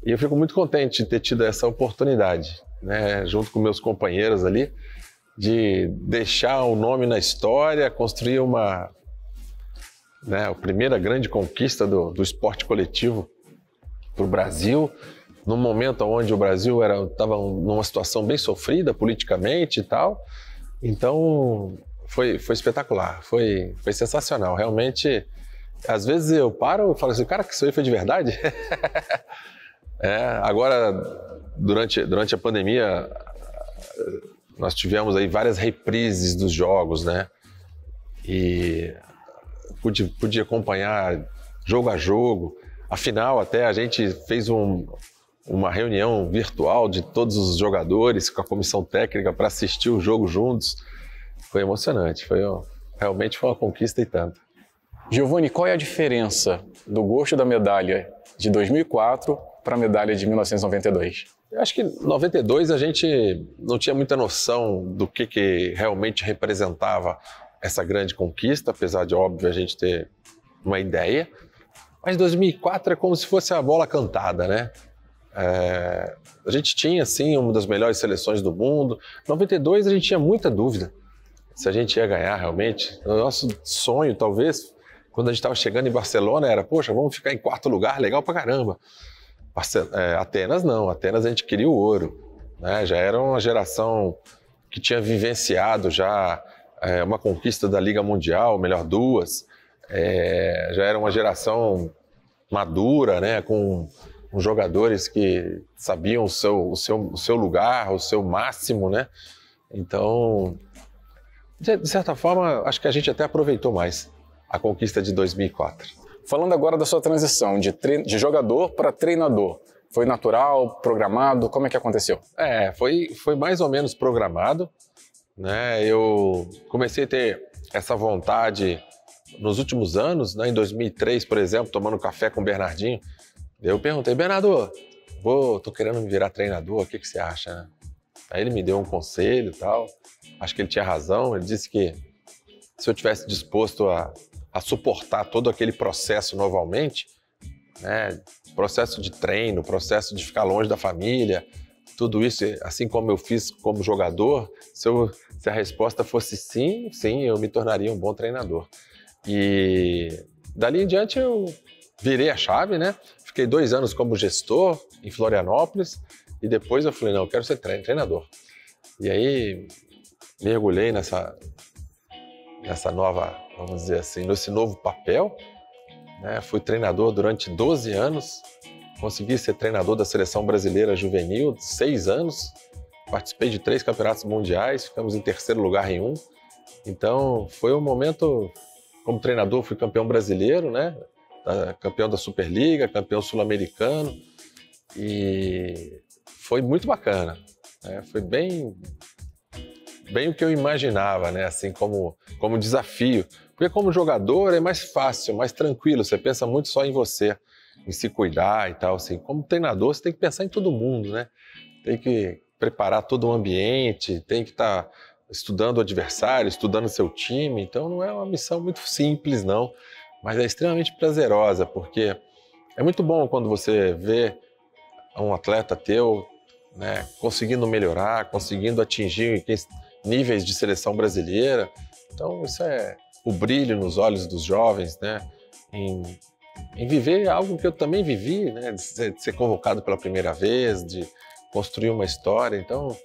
E eu fico muito contente de ter tido essa oportunidade, né? Junto com meus companheiros ali, de deixar um nome na história, construir a primeira grande conquista do esporte coletivo para o Brasil, num momento onde o Brasil estava numa situação bem sofrida politicamente e tal. Então, foi espetacular, foi sensacional. Realmente, às vezes eu paro e falo assim, cara, que isso aí foi de verdade? Agora, durante a pandemia, nós tivemos aí várias reprises dos jogos, né? E pude acompanhar jogo a jogo. Afinal, até a gente fez uma reunião virtual de todos os jogadores com a comissão técnica para assistir o jogo juntos. Foi emocionante, realmente foi uma conquista e tanto. Giovanni, qual é a diferença do gosto da medalha de 2004 para a medalha de 1992? Eu acho que em 92 a gente não tinha muita noção do que realmente representava essa grande conquista, apesar de, óbvio, a gente ter uma ideia. Mas 2004 é como se fosse a bola cantada, né? A gente tinha, sim, uma das melhores seleções do mundo. Em 92 a gente tinha muita dúvida se a gente ia ganhar realmente. O nosso sonho, talvez, quando a gente estava chegando em Barcelona, era, poxa, vamos ficar em 4º lugar, legal pra caramba. Atenas não, Atenas a gente queria o ouro, né? Já era uma geração que tinha vivenciado já uma conquista da Liga Mundial, melhor 2, já era uma geração madura, né? Com jogadores que sabiam o seu lugar, o seu máximo, né? Então, de certa forma, acho que a gente até aproveitou mais a conquista de 2004. Falando agora da sua transição de jogador para treinador, foi natural, programado? Como é que aconteceu? Foi mais ou menos programado, né? Eu comecei a ter essa vontade nos últimos anos, né? Em 2003, por exemplo, tomando café com o Bernardinho, eu perguntei, Bernardo, tô querendo me virar treinador, o que você acha, né? Aí ele me deu um conselho e tal, acho que ele tinha razão, ele disse que se eu tivesse disposto a suportar todo aquele processo novamente, né? Processo de treino, processo de ficar longe da família, tudo isso, assim como eu fiz como jogador, se a resposta fosse sim, eu me tornaria um bom treinador. E dali em diante eu virei a chave, né? Fiquei 2 anos como gestor em Florianópolis e depois eu falei, não, eu quero ser treinador. E aí mergulhei nessa nova, vamos dizer assim, nesse novo papel, né? Fui treinador durante 12 anos, consegui ser treinador da Seleção Brasileira Juvenil, 6 anos, participei de 3 campeonatos mundiais, ficamos em 3º lugar em 1. Então foi um momento, como treinador fui campeão brasileiro, né? Campeão da Superliga, campeão sul-americano, e foi muito bacana, né? Foi bem o que eu imaginava, né? Assim, como desafio, porque como jogador é mais fácil, mais tranquilo, você pensa muito só em você, em se cuidar e tal, assim. Como treinador você tem que pensar em todo mundo, né? Tem que preparar todo o ambiente, tem que estar estudando o adversário, estudando o seu time, então não é uma missão muito simples não, mas é extremamente prazerosa, porque é muito bom quando você vê um atleta teu, né, conseguindo melhorar, conseguindo atingir níveis de seleção brasileira. Então isso é o brilho nos olhos dos jovens, né, em viver algo que eu também vivi, né, de ser convocado pela primeira vez, de construir uma história. Então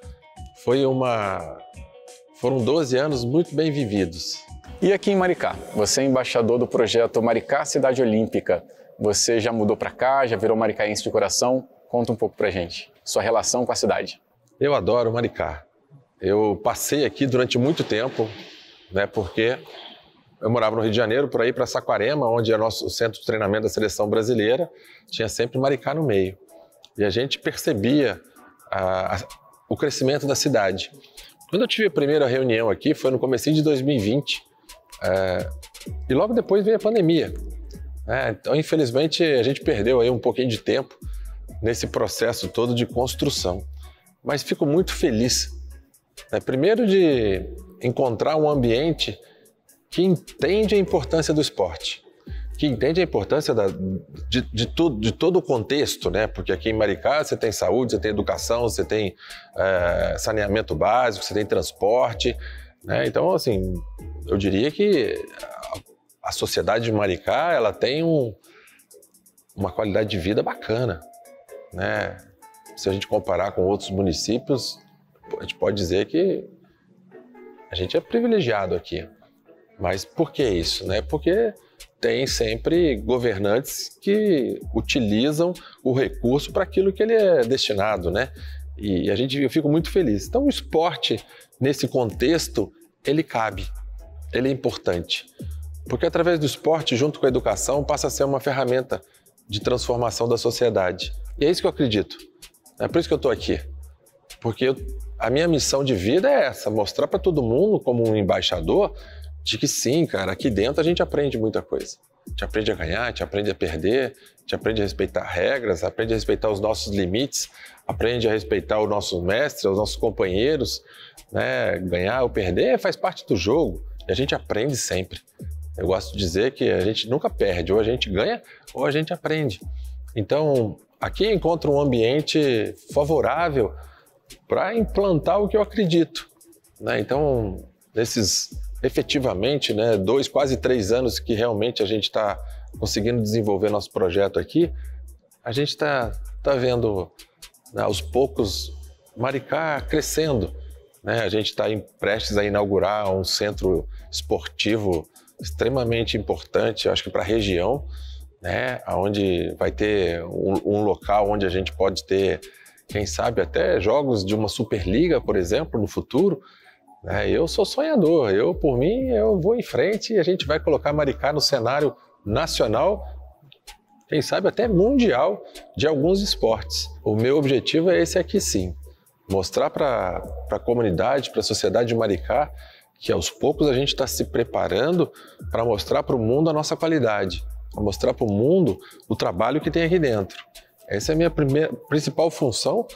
foram 12 anos muito bem vividos. E aqui em Maricá, você é embaixador do projeto Maricá Cidade Olímpica. Você já mudou para cá, já virou maricaense de coração? Conta um pouco pra gente, sua relação com a cidade. Eu adoro Maricá. Eu passei aqui durante muito tempo, né, porque eu morava no Rio de Janeiro, por aí para Saquarema, onde é o centro de treinamento da seleção brasileira, tinha sempre Maricá no meio. E a gente percebia o crescimento da cidade. Quando eu tive a primeira reunião aqui, foi no comecinho de 2020, e logo depois veio a pandemia. Então, infelizmente, a gente perdeu aí um pouquinho de tempo nesse processo todo de construção. Mas fico muito feliz, né? Primeiro de encontrar um ambiente que entende a importância do esporte, que entende a importância de todo o contexto, né? Porque aqui em Maricá você tem saúde, você tem educação, você tem saneamento básico, você tem transporte, né? Então, assim, eu diria que a sociedade de Maricá, ela tem uma qualidade de vida bacana, né? Se a gente comparar com outros municípios, a gente pode dizer que a gente é privilegiado aqui. Mas por que isso, né? Porque tem sempre governantes que utilizam o recurso para aquilo que ele é destinado, né? E eu fico muito feliz. Então o esporte, nesse contexto, ele cabe, ele é importante. Porque através do esporte, junto com a educação, passa a ser uma ferramenta de transformação da sociedade. E é isso que eu acredito. É por isso que eu estou aqui. Porque a minha missão de vida é essa, mostrar para todo mundo, como um embaixador, de que sim, cara, aqui dentro a gente aprende muita coisa. A gente aprende a ganhar, a gente aprende a perder, a gente aprende a respeitar regras, aprende a respeitar os nossos limites, aprende a respeitar o nosso mestre, os nossos companheiros, né? Ganhar ou perder faz parte do jogo e a gente aprende sempre. Eu gosto de dizer que a gente nunca perde, ou a gente ganha ou a gente aprende. Então, aqui eu encontro um ambiente favorável para implantar o que eu acredito, né? Então, efetivamente, né, quase 3 anos que realmente a gente está conseguindo desenvolver nosso projeto aqui, a gente está vendo, né, aos poucos Maricá crescendo, né? A gente está prestes a inaugurar um centro esportivo extremamente importante, acho que para a região, né, onde vai ter um local onde a gente pode ter, quem sabe, até jogos de uma Superliga, por exemplo, no futuro. Eu sou sonhador, por mim, eu vou em frente e a gente vai colocar Maricá no cenário nacional, quem sabe até mundial, de alguns esportes. O meu objetivo é esse aqui sim, mostrar para a comunidade, para a sociedade de Maricá, que aos poucos a gente está se preparando para mostrar para o mundo a nossa qualidade, para mostrar para o mundo o trabalho que tem aqui dentro. Essa é a minha principal função,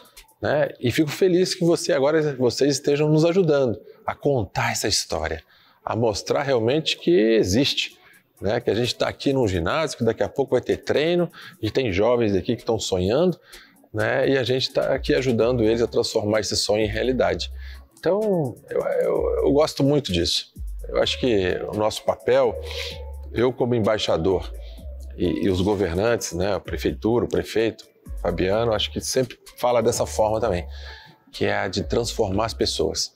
né? E fico feliz que vocês estejam nos ajudando a contar essa história, a mostrar realmente que existe, né? Que a gente está aqui num ginásio, que daqui a pouco vai ter treino, e tem jovens aqui que estão sonhando, né? E a gente está aqui ajudando eles a transformar esse sonho em realidade. Então, eu gosto muito disso. Eu acho que o nosso papel, eu como embaixador e os governantes, né, a prefeitura, o prefeito, Fabiano, acho que sempre fala dessa forma também, que é a de transformar as pessoas.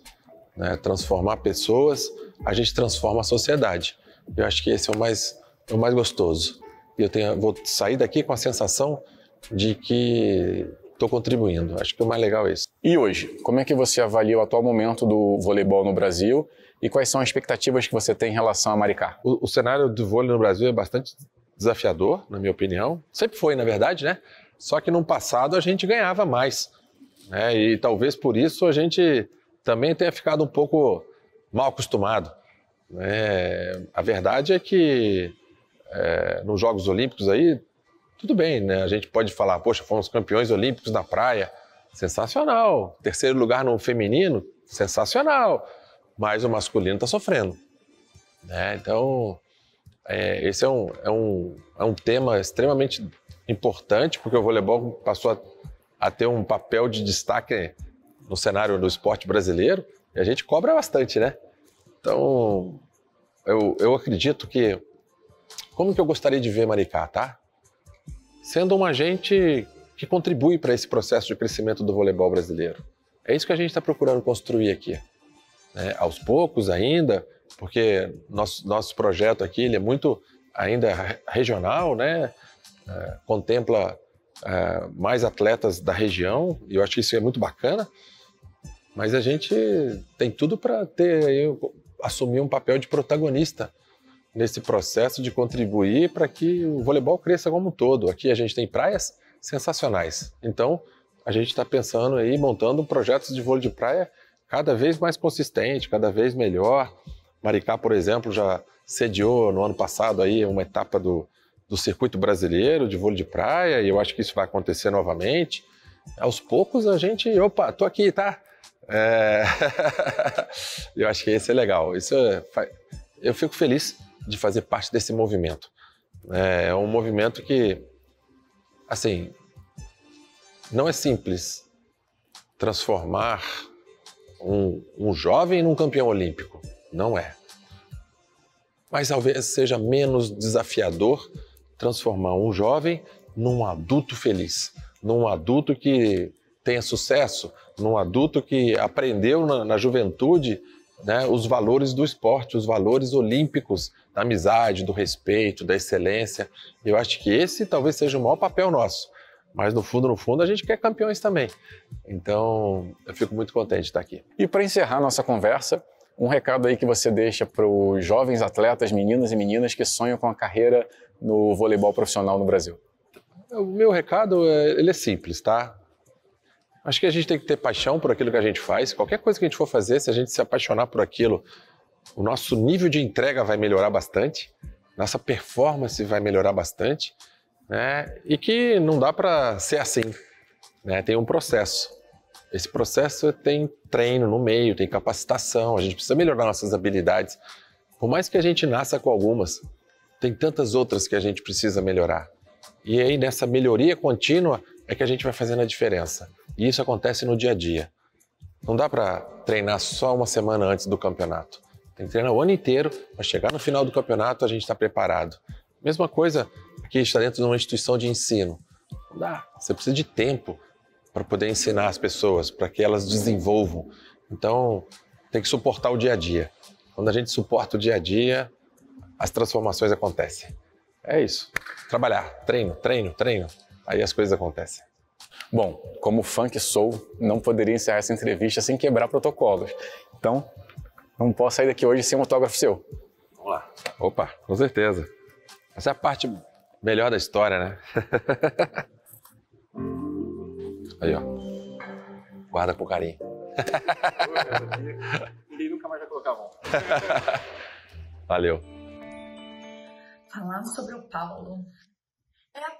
Né? Transformar pessoas, a gente transforma a sociedade. Eu acho que esse é o mais gostoso. E vou sair daqui com a sensação de que estou contribuindo. Acho que o mais legal é isso. E hoje, como é que você avalia o atual momento do voleibol no Brasil e quais são as expectativas que você tem em relação a Maricá? O cenário do vôlei no Brasil é bastante desafiador, na minha opinião. Sempre foi, na verdade, né? Só que no passado a gente ganhava mais, né? E talvez por isso a gente também tenha ficado um pouco mal acostumado, né? A verdade é que nos Jogos Olímpicos aí, tudo bem, né? A gente pode falar, poxa, fomos campeões olímpicos na praia, sensacional. Terceiro lugar no feminino, sensacional. Mas o masculino está sofrendo, né? Então, esse é um tema extremamente importante, porque o voleibol passou a ter um papel de destaque no cenário do esporte brasileiro, e a gente cobra bastante, né? Então, eu acredito que... Como que eu gostaria de ver Maricá, tá? Sendo um agente que contribui para esse processo de crescimento do voleibol brasileiro. É isso que a gente está procurando construir aqui. Né? Aos poucos ainda, porque nosso projeto aqui ele é muito ainda regional, né? Contempla mais atletas da região, e eu acho que isso é muito bacana, mas a gente tem tudo para assumir um papel de protagonista nesse processo de contribuir para que o voleibol cresça como um todo. Aqui a gente tem praias sensacionais, então a gente está pensando aí, montando projetos de vôlei de praia cada vez mais consistente, cada vez melhor. Maricá, por exemplo, já sediou no ano passado aí uma etapa do circuito brasileiro de vôlei de praia, e eu acho que isso vai acontecer novamente. Aos poucos a gente, tô aqui, tá? Eu acho que esse é legal. Eu fico feliz de fazer parte desse movimento. É um movimento que, assim, não é simples transformar um jovem num campeão olímpico. Não é. Mas talvez seja menos desafiador transformar um jovem num adulto feliz, num adulto que tenha sucesso, num adulto que aprendeu na juventude, né, os valores do esporte, os valores olímpicos, da amizade, do respeito, da excelência. Eu acho que esse talvez seja o maior papel nosso, mas no fundo a gente quer campeões também. Então eu fico muito contente de estar aqui. E para encerrar nossa conversa, um recado aí que você deixa para os jovens atletas, meninas e meninas que sonham com a carreira no voleibol profissional no Brasil. O meu recado ele é simples, tá? Acho que a gente tem que ter paixão por aquilo que a gente faz. Qualquer coisa que a gente for fazer, se a gente se apaixonar por aquilo, o nosso nível de entrega vai melhorar bastante, nossa performance vai melhorar bastante, né? E que não dá para ser assim, né? Tem um processo. Esse processo tem treino no meio, tem capacitação, a gente precisa melhorar nossas habilidades. Por mais que a gente nasça com algumas, tem tantas outras que a gente precisa melhorar. E aí nessa melhoria contínua é que a gente vai fazendo a diferença. E isso acontece no dia a dia. Não dá para treinar só uma semana antes do campeonato. Tem que treinar o ano inteiro, para chegar no final do campeonato a gente está preparado. Mesma coisa aqui está dentro de uma instituição de ensino. Não dá, você precisa de tempo para poder ensinar as pessoas, para que elas desenvolvam. Então, tem que suportar o dia a dia. Quando a gente suporta o dia a dia, as transformações acontecem. É isso. Trabalhar, treino, treino, treino. Aí as coisas acontecem. Bom, como fã que sou, não poderia encerrar essa entrevista sem quebrar protocolos. Então, não posso sair daqui hoje sem um autógrafo seu. Vamos lá. Opa, com certeza. Essa é a parte melhor da história, né? Aí, ó. Guarda com carinho. Ninguém nunca mais vai colocar. tocar a mão. Valeu. Falar sobre o Paulo.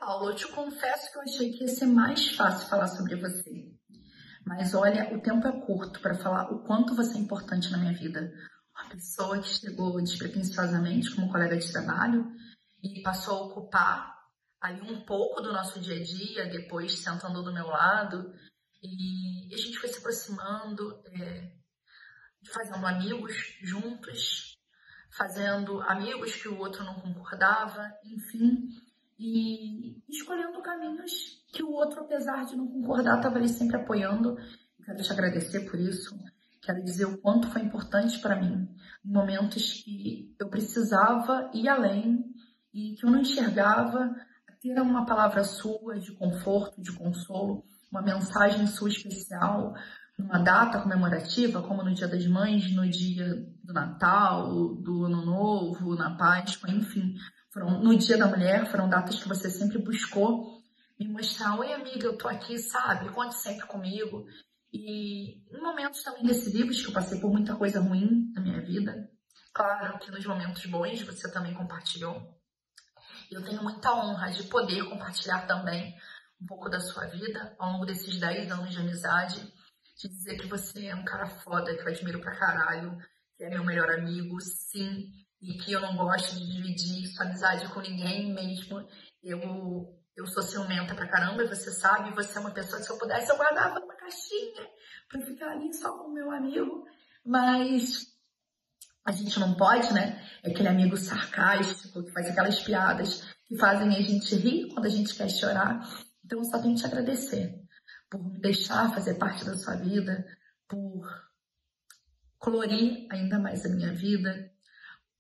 Paulo, eu te confesso que eu achei que ia ser mais fácil falar sobre você. Mas olha, o tempo é curto para falar o quanto você é importante na minha vida. Uma pessoa que chegou despretensiosamente como colega de trabalho e passou a ocupar ali um pouco do nosso dia a dia, depois sentando do meu lado. E a gente foi se aproximando, fazendo amigos juntos, fazendo amigos que o outro não concordava, enfim, e escolhendo caminhos que o outro, apesar de não concordar, estava ali sempre apoiando. Quero te agradecer por isso, quero dizer o quanto foi importante para mim, em momentos que eu precisava ir além e que eu não enxergava, ter uma palavra sua de conforto, de consolo, uma mensagem sua especial, numa data comemorativa, como no Dia das Mães, no dia do Natal, do Ano Novo, na Páscoa, enfim, no Dia da Mulher, foram datas que você sempre buscou me mostrar: oi amiga, eu tô aqui, sabe, conte sempre comigo. E em momentos também decisivos, que eu passei por muita coisa ruim na minha vida, claro que nos momentos bons você também compartilhou. Eu tenho muita honra de poder compartilhar também um pouco da sua vida ao longo desses 10 anos de amizade, de dizer que você é um cara foda, que eu admiro pra caralho, que é meu melhor amigo, sim, e que eu não gosto de dividir sua amizade com ninguém mesmo. Eu sou ciumenta pra caramba, e você sabe, você é uma pessoa que, se eu pudesse, eu guardava numa caixinha pra ficar ali só com o meu amigo, mas a gente não pode, né? É aquele amigo sarcástico que faz aquelas piadas que fazem a gente rir quando a gente quer chorar. Então eu só tenho que te agradecer por me deixar fazer parte da sua vida, por colorir ainda mais a minha vida,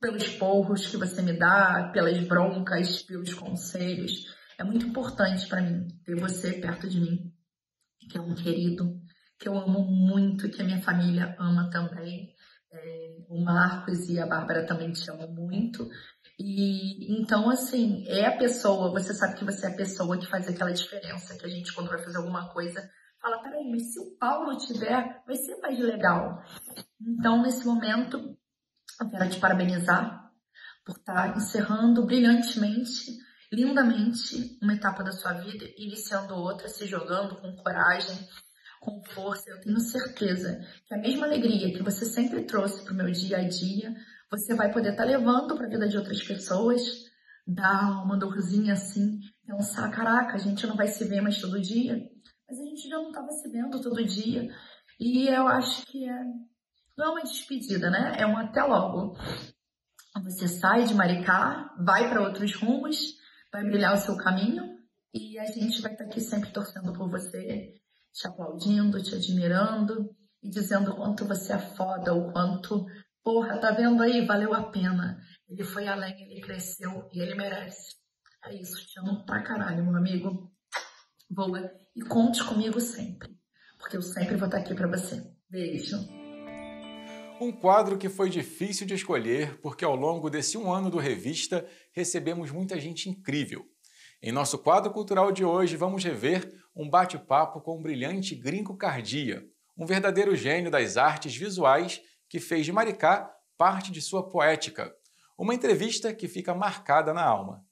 pelos porros que você me dá, pelas broncas, pelos conselhos. É muito importante para mim ter você perto de mim, que é um querido, que eu amo muito, que a minha família ama também. O Marcos e a Bárbara também te amam muito. E então, assim, é a pessoa, você sabe que você é a pessoa que faz aquela diferença, que a gente, quando vai fazer alguma coisa, fala: peraí, mas se o Paulo tiver, vai ser mais legal. Então, nesse momento, eu quero te parabenizar por estar encerrando brilhantemente, lindamente, uma etapa da sua vida, iniciando outra, se jogando com coragem, com força. Eu tenho certeza que a mesma alegria que você sempre trouxe para o meu dia a dia, você vai poder estar levando para a vida de outras pessoas, dar uma dorzinha assim, pensar: caraca, a gente não vai se ver mais todo dia, mas a gente já não estava se vendo todo dia. E eu acho que não é uma despedida, né? É um até logo. Você sai de Maricá, vai para outros rumos, vai brilhar o seu caminho, e a gente vai estar aqui sempre torcendo por você, te aplaudindo, te admirando e dizendo o quanto você é foda, o quanto, porra, tá vendo aí? Valeu a pena. Ele foi além, ele cresceu e ele merece. É isso, te amo pra caralho, meu amigo. Voa e conte comigo sempre, porque eu sempre vou estar aqui pra você. Beijo. Um quadro que foi difícil de escolher, porque ao longo desse 1 ano do Revista recebemos muita gente incrível. Em nosso quadro cultural de hoje, vamos rever um bate-papo com o brilhante Gringo Cardia, um verdadeiro gênio das artes visuais que fez de Maricá parte de sua poética. Uma entrevista que fica marcada na alma.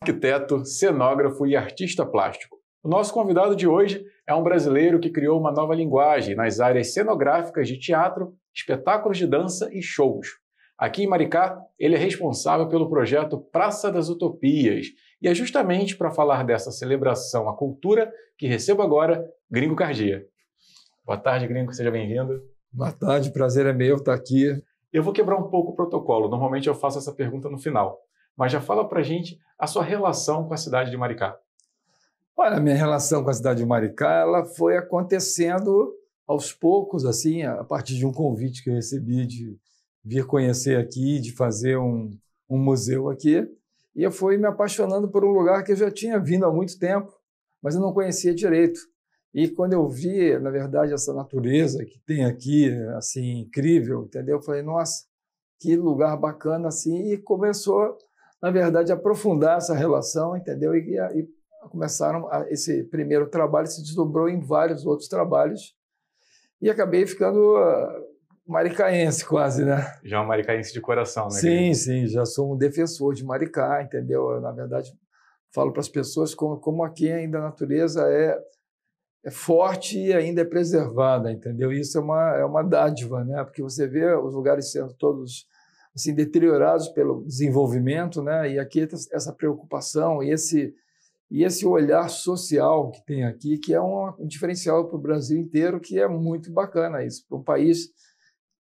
Arquiteto, cenógrafo e artista plástico. O nosso convidado de hoje é um brasileiro que criou uma nova linguagem nas áreas cenográficas de teatro, espetáculos de dança e shows. Aqui em Maricá, ele é responsável pelo projeto Praça das Utopias. E é justamente para falar dessa celebração à cultura que recebo agora Gringo Cardia. Boa tarde, Gringo, seja bem-vindo. Boa tarde, prazer é meu estar aqui. Eu vou quebrar um pouco o protocolo, normalmente eu faço essa pergunta no final. Mas já fala pra gente a sua relação com a cidade de Maricá. Olha, a minha relação com a cidade de Maricá, ela foi acontecendo aos poucos, assim, a partir de um convite que eu recebi de vir conhecer aqui, de fazer um museu aqui. E eu fui me apaixonando por um lugar que eu já tinha vindo há muito tempo, mas eu não conhecia direito. E quando eu vi, na verdade, essa natureza que tem aqui, assim, incrível, entendeu? Eu falei: nossa, que lugar bacana, assim. E começou, na verdade, a aprofundar essa relação, entendeu? E começaram, esse primeiro trabalho se desdobrou em vários outros trabalhos e acabei ficando maricaense quase, né? Já é um maricaense de coração, né? Sim, sim, já sou um defensor de Maricá, entendeu? Eu, na verdade, falo para as pessoas como aqui ainda a natureza é forte e ainda é preservada, entendeu? Isso é uma dádiva, né? Porque você vê os lugares sendo todos assim, deteriorados pelo desenvolvimento, né? E aqui essa preocupação e esse olhar social que tem aqui, que é um diferencial para o Brasil inteiro, que é muito bacana isso. Para um país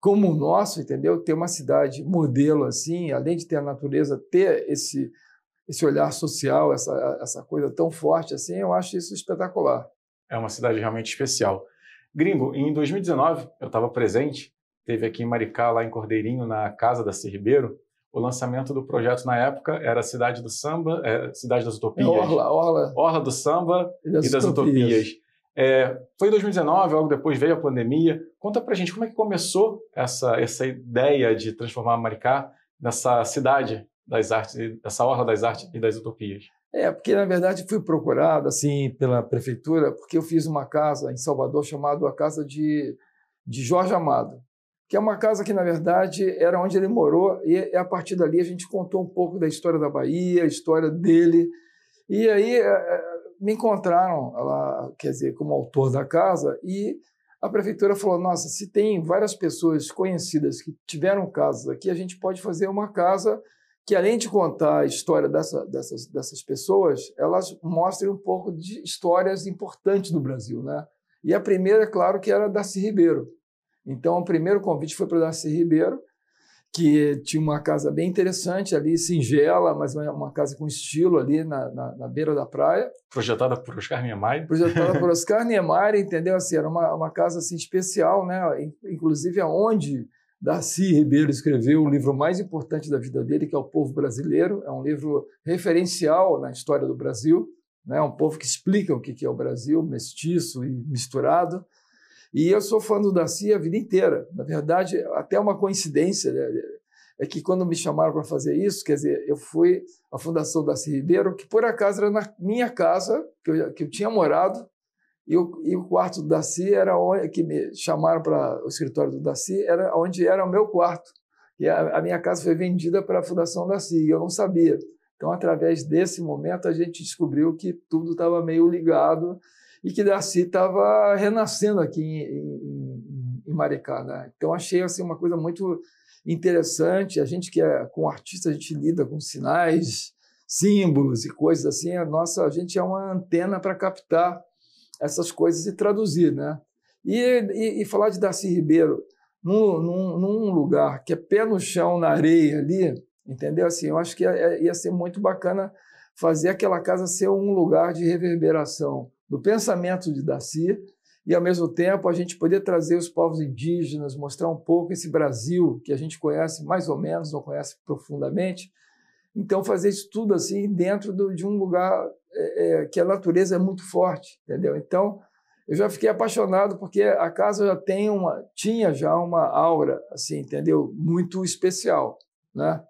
como o nosso, entendeu? Ter uma cidade modelo assim, além de ter a natureza, ter esse olhar social, essa coisa tão forte assim, eu acho isso espetacular. É uma cidade realmente especial. Gringo, em 2019, eu estava presente, teve aqui em Maricá, lá em Cordeirinho, na Casa da C. Ribeiro, o lançamento do projeto na época era Cidade do Samba, Cidade das Utopias. Orla do Samba e das Utopias. Foi em 2019, logo depois veio a pandemia. Conta pra gente como é que começou essa ideia de transformar Maricá nessa cidade das artes, essa Orla das Artes e das Utopias. Porque na verdade fui procurado assim pela prefeitura porque eu fiz uma casa em Salvador chamada a Casa de Jorge Amado, que é uma casa que na verdade era onde ele morou e a partir dali a gente contou um pouco da história da Bahia, a história dele. E aí me encontraram lá, quer dizer, como autor da casa, e a prefeitura falou: nossa, se tem várias pessoas conhecidas que tiveram casas aqui, a gente pode fazer uma casa que, além de contar a história dessas pessoas, elas mostrem um pouco de histórias importantes do Brasil, né? E a primeira, é claro, que era Darcy Ribeiro. Então, o primeiro convite foi para Darcy Ribeiro, que tinha uma casa bem interessante ali, singela, mas uma casa com estilo ali na beira da praia. Projetada por Oscar Niemeyer. Projetada por Oscar Niemeyer, entendeu? Assim, era uma casa assim, especial, né? Inclusive aonde Darcy Ribeiro escreveu o livro mais importante da vida dele, que é O Povo Brasileiro. É um livro referencial na história do Brasil, né? Um povo que explica o que é o Brasil, mestiço e misturado. E eu sou fã do Darcy a vida inteira. Na verdade, até uma coincidência, né? É que quando me chamaram para fazer isso, quer dizer, eu fui à Fundação Darcy Ribeiro, que por acaso era na minha casa, que eu tinha morado, e o quarto do Darcy era onde que me chamaram para o escritório do Darcy, era onde era o meu quarto. E a minha casa foi vendida para a Fundação Darcy, e eu não sabia. Então, através desse momento, a gente descobriu que tudo estava meio ligado e que Darcy estava renascendo aqui em Maricá, né? Então, achei assim, uma coisa muito interessante. A gente que é com artista, a gente lida com sinais, símbolos e coisas assim. A gente é uma antena para captar essas coisas e traduzir, né? E falar de Darcy Ribeiro num lugar que é pé no chão, na areia ali, entendeu? Assim, eu acho que ia ser muito bacana fazer aquela casa ser um lugar de reverberação do pensamento de Darcy e, ao mesmo tempo, a gente poder trazer os povos indígenas, mostrar um pouco esse Brasil que a gente conhece mais ou menos, não conhece profundamente. Então, fazer isso tudo assim dentro de um lugar que a natureza é muito forte, entendeu? Então, eu já fiquei apaixonado porque a casa já tinha já uma aura, assim, entendeu? Muito especial, né?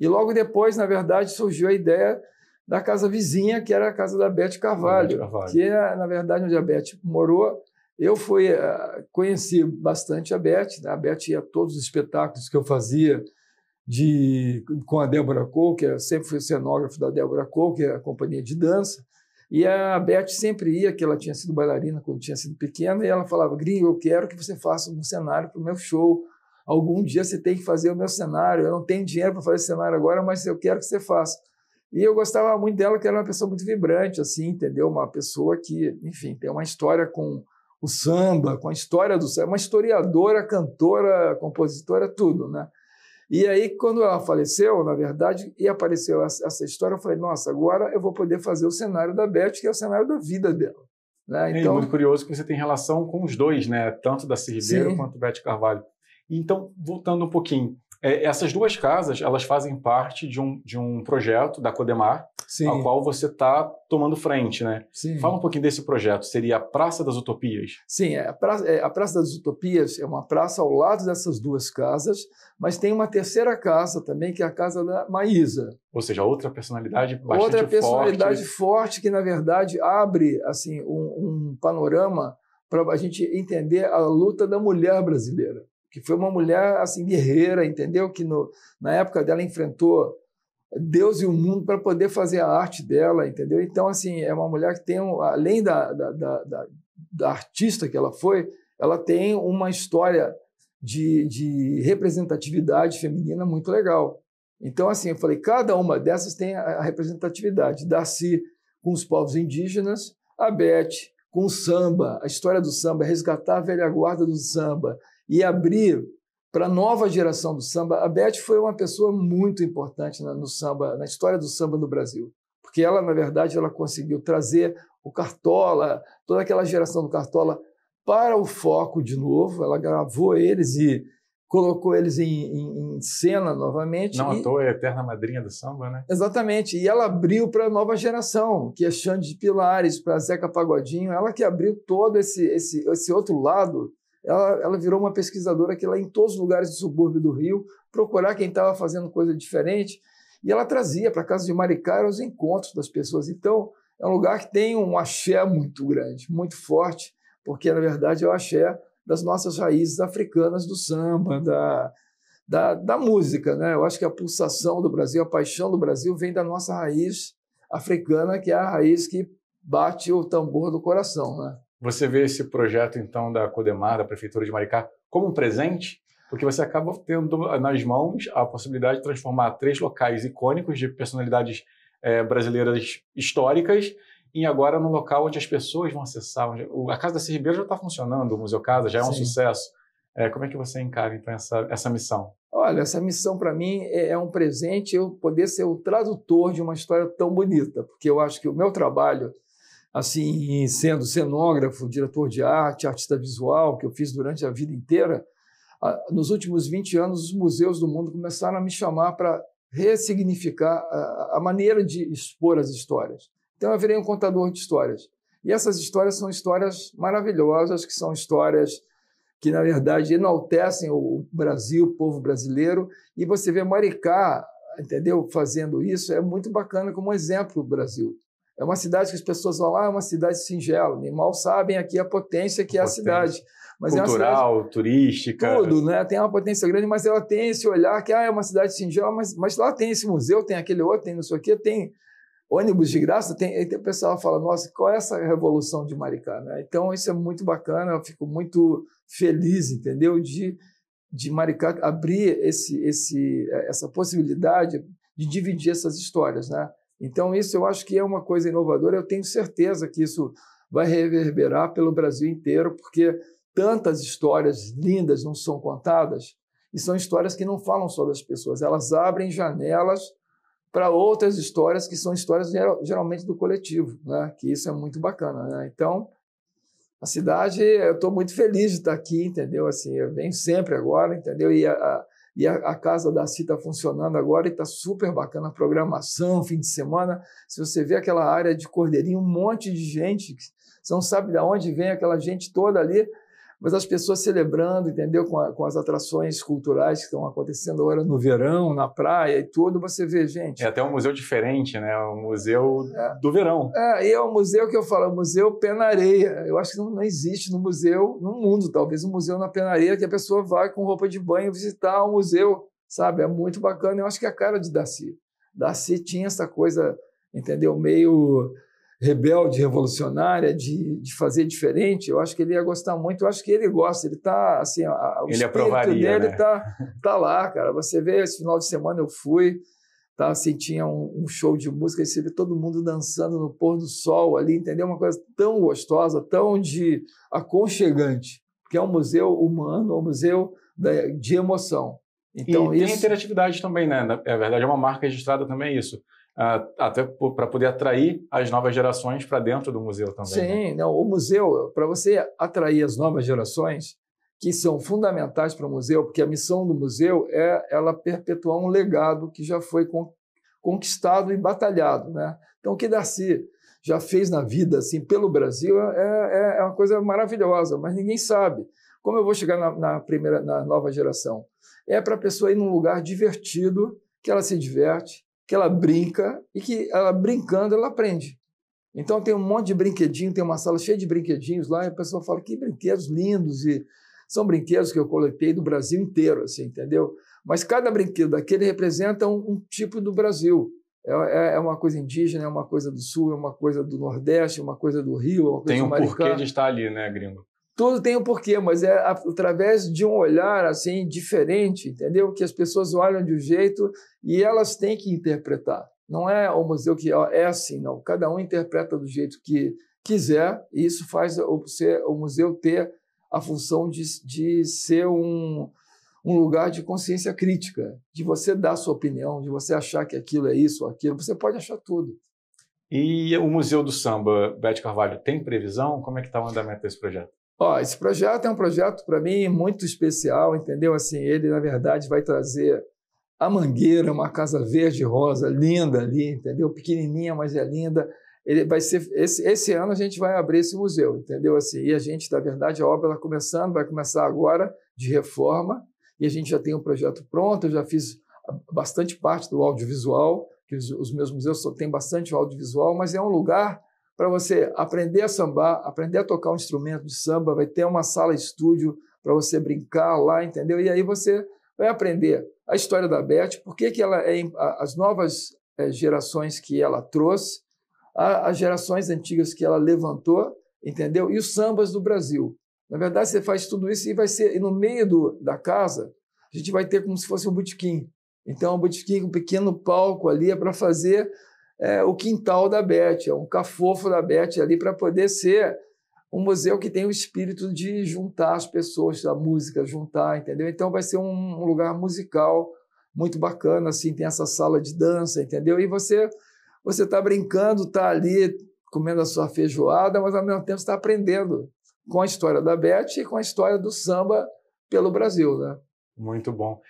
E logo depois, na verdade, surgiu a ideia da casa vizinha, que era a casa da Beth Carvalho, que é, na verdade, onde a Beth morou. Eu conheci bastante a Beth, né? A Beth ia a todos os espetáculos que eu fazia com a Débora Cole, que eu sempre fui cenógrafo da Débora Cole, que é a companhia de dança, e a Beth sempre ia, que ela tinha sido bailarina quando tinha sido pequena, e ela falava: Gringo, eu quero que você faça um cenário para o meu show, algum dia você tem que fazer o meu cenário, eu não tenho dinheiro para fazer cenário agora, mas eu quero que você faça. E eu gostava muito dela, que era uma pessoa muito vibrante, assim, entendeu? Uma pessoa que, enfim, tem uma história com o samba, com a história do samba, uma historiadora, cantora, compositora, tudo, né? E aí, quando ela faleceu, na verdade, e apareceu essa história, eu falei: nossa, agora eu vou poder fazer o cenário da Beth, que é o cenário da vida dela. Né? Então, é muito curioso que você tem relação com os dois, né? Tanto Darcy Ribeiro quanto Beth Carvalho. Então, voltando um pouquinho, essas duas casas, elas fazem parte de um projeto da Codemar, ao qual você está tomando frente, né? Sim. Fala um pouquinho desse projeto. Seria a Praça das Utopias? Sim, a Praça das Utopias é uma praça ao lado dessas duas casas, mas tem uma terceira casa também, que é a casa da Maísa. Ou seja, outra personalidade bastante forte. Outra personalidade forte que, na verdade, abre assim, um panorama para a gente entender a luta da mulher brasileira. que foi uma mulher assim guerreira, entendeu? Que na época dela enfrentou Deus e o mundo para poder fazer a arte dela, entendeu? Então, assim, é uma mulher que tem, além da artista que ela foi, ela tem uma história de representatividade feminina muito legal. Então, assim, eu falei, cada uma dessas tem a representatividade. Darcy com os povos indígenas, a Beth com o samba, a história do samba, resgatar a velha guarda do samba e abrir para a nova geração do samba. A Beth foi uma pessoa muito importante no samba, na história do samba no Brasil, porque ela, na verdade, ela conseguiu trazer o Cartola, toda aquela geração do Cartola para o foco de novo. Ela gravou eles e colocou eles em cena novamente. Não à toa é a eterna madrinha do samba, né? Exatamente. E ela abriu para a nova geração, que é Xande de Pilares, para Zeca Pagodinho. Ela que abriu todo esse outro lado. Ela virou uma pesquisadora que lá em todos os lugares do subúrbio do Rio, procurar quem estava fazendo coisa diferente. E ela trazia para a casa de Maricá os encontros das pessoas. Então, é um lugar que tem um axé muito grande, muito forte, porque, na verdade, é o axé das nossas raízes africanas do samba, da música, né? Eu acho que a pulsação do Brasil, a paixão do Brasil vem da nossa raiz africana, que é a raiz que bate o tambor do coração, né? Você vê esse projeto, então, da Codemar, da Prefeitura de Maricá, como um presente? Porque você acaba tendo nas mãos a possibilidade de transformar 3 locais icônicos de personalidades brasileiras históricas em agora num local onde as pessoas vão acessar. A Casa da Darcy Ribeiro já está funcionando, o Museu Casa já é um sucesso. Como é que você encara, então, essa missão? Olha, essa missão, para mim, é um presente eu poder ser o tradutor de uma história tão bonita, porque eu acho que o meu trabalho, assim, sendo cenógrafo, diretor de arte, artista visual, que eu fiz durante a vida inteira, nos últimos 20 anos, os museus do mundo começaram a me chamar para ressignificar a maneira de expor as histórias. Então, eu virei um contador de histórias. E essas histórias são histórias maravilhosas, que são histórias que, na verdade, enaltecem o Brasil, o povo brasileiro. E você vê Maricá, entendeu, fazendo isso, é muito bacana como exemplo do Brasil. É uma cidade que as pessoas vão lá, é uma cidade singela, nem mal sabem aqui a potência que é a cidade. Mas cultural, é uma cidade, turística. tudo, né? Tem uma potência grande, mas ela tem esse olhar que é uma cidade singela, mas lá tem esse museu, tem aquele outro, tem não sei o quê, tem ônibus de graça, o pessoal fala, nossa, qual é essa revolução de Maricá? Né? Então, isso é muito bacana, eu fico muito feliz, entendeu? De Maricá abrir essa possibilidade de dividir essas histórias, né? Então, isso eu acho que é uma coisa inovadora, eu tenho certeza que isso vai reverberar pelo Brasil inteiro, porque tantas histórias lindas não são contadas, e são histórias que não falam só das pessoas, elas abrem janelas para outras histórias que são histórias geralmente do coletivo, né? Que isso é muito bacana, né? Então, a cidade, eu estou muito feliz de estar aqui, entendeu? Assim, eu venho sempre agora, entendeu? E a Casa da Darcy está funcionando agora e está super bacana a programação, fim de semana. Se você vê aquela área de Cordeirinho, um monte de gente, você não sabe de onde vem aquela gente toda ali, mas as pessoas celebrando, entendeu? Com as atrações culturais que estão acontecendo agora no verão, na praia e tudo, você vê, gente. É até um museu diferente, né? Um museu do verão. E é um museu que eu falo, museu pé na areia. Eu acho que não existe no museu, no mundo, talvez um museu na pé na areia que a pessoa vai com roupa de banho visitar um museu, sabe? É muito bacana. Eu acho que é a cara de Darcy. Darcy tinha essa coisa, entendeu? Meio rebelde, revolucionária, de fazer diferente. Eu acho que ele ia gostar muito, eu acho que ele gosta, ele está assim, o ele aprovaria, dele né? tá lá, cara. Você vê, esse final de semana eu fui, tá, assim, tinha um show de música, e você vê todo mundo dançando no pôr do sol ali, entendeu? Uma coisa tão gostosa, tão aconchegante, porque é um museu humano, um museu de emoção. Então, e tem interatividade também, né? É verdade, é uma marca registrada também isso. Até para poder atrair as novas gerações para dentro do museu também. Sim, né? Não, o museu, para você atrair as novas gerações, que são fundamentais para o museu, porque a missão do museu é ela perpetuar um legado que já foi conquistado e batalhado, né? Então, o que Darcy já fez na vida, assim, pelo Brasil, é uma coisa maravilhosa, mas ninguém sabe. Como eu vou chegar na nova geração? É para a pessoa ir num lugar divertido, que ela se diverte, que ela brinca e que ela brincando ela aprende. Então tem um monte de brinquedinho, tem uma sala cheia de brinquedinhos lá e a pessoa fala que brinquedos lindos e São brinquedos que eu coletei do Brasil inteiro, assim, entendeu? Mas cada brinquedo daquele representa um tipo do Brasil. É uma coisa indígena, é uma coisa do Sul, é uma coisa do Nordeste, é uma coisa do Rio, é uma coisa Tem do um Maricá. porquê de estar ali, né, Gringo? Tudo tem um porquê, mas é através de um olhar assim diferente, entendeu? Que as pessoas olham de um jeito e elas têm que interpretar. Não é o museu que é assim, não. Cada um interpreta do jeito que quiser e isso faz o museu ter a função de ser um lugar de consciência crítica, de você dar sua opinião, de você achar que aquilo é isso ou aquilo. Você pode achar tudo. E o Museu do Samba, Beth Carvalho, tem previsão? Como é que está o andamento desse projeto? Esse projeto é um projeto, para mim, muito especial, entendeu? Assim, ele, na verdade, vai trazer a Mangueira, uma casa verde e rosa, linda ali, entendeu? Pequenininha, mas é linda. Ele vai ser, esse ano a gente vai abrir esse museu, entendeu? Assim, e a gente, na verdade, a obra está vai começar agora, de reforma, e a gente já tem um projeto pronto, eu já fiz bastante parte do audiovisual, que os meus museus só têm bastante audiovisual, mas é um lugar para você aprender a sambar, aprender a tocar um instrumento de samba, vai ter uma sala-estúdio para você brincar lá, entendeu? E aí você vai aprender a história da Beth, por que ela as novas gerações que ela trouxe, as gerações antigas que ela levantou, entendeu? E os sambas do Brasil. Na verdade, você faz tudo isso e vai ser, e no meio da casa, a gente vai ter como se fosse um botequim. Então, um botequim, um pequeno palco ali é para fazer o quintal da Beth, é um cafofo da Beth ali para poder ser um museu que tem o espírito de juntar as pessoas, da música, juntar, entendeu? Então vai ser um lugar musical muito bacana, assim, tem essa sala de dança, entendeu? E você está brincando, está ali comendo a sua feijoada, mas ao mesmo tempo está aprendendo com a história da Beth e com a história do samba pelo Brasil, né? Muito bom.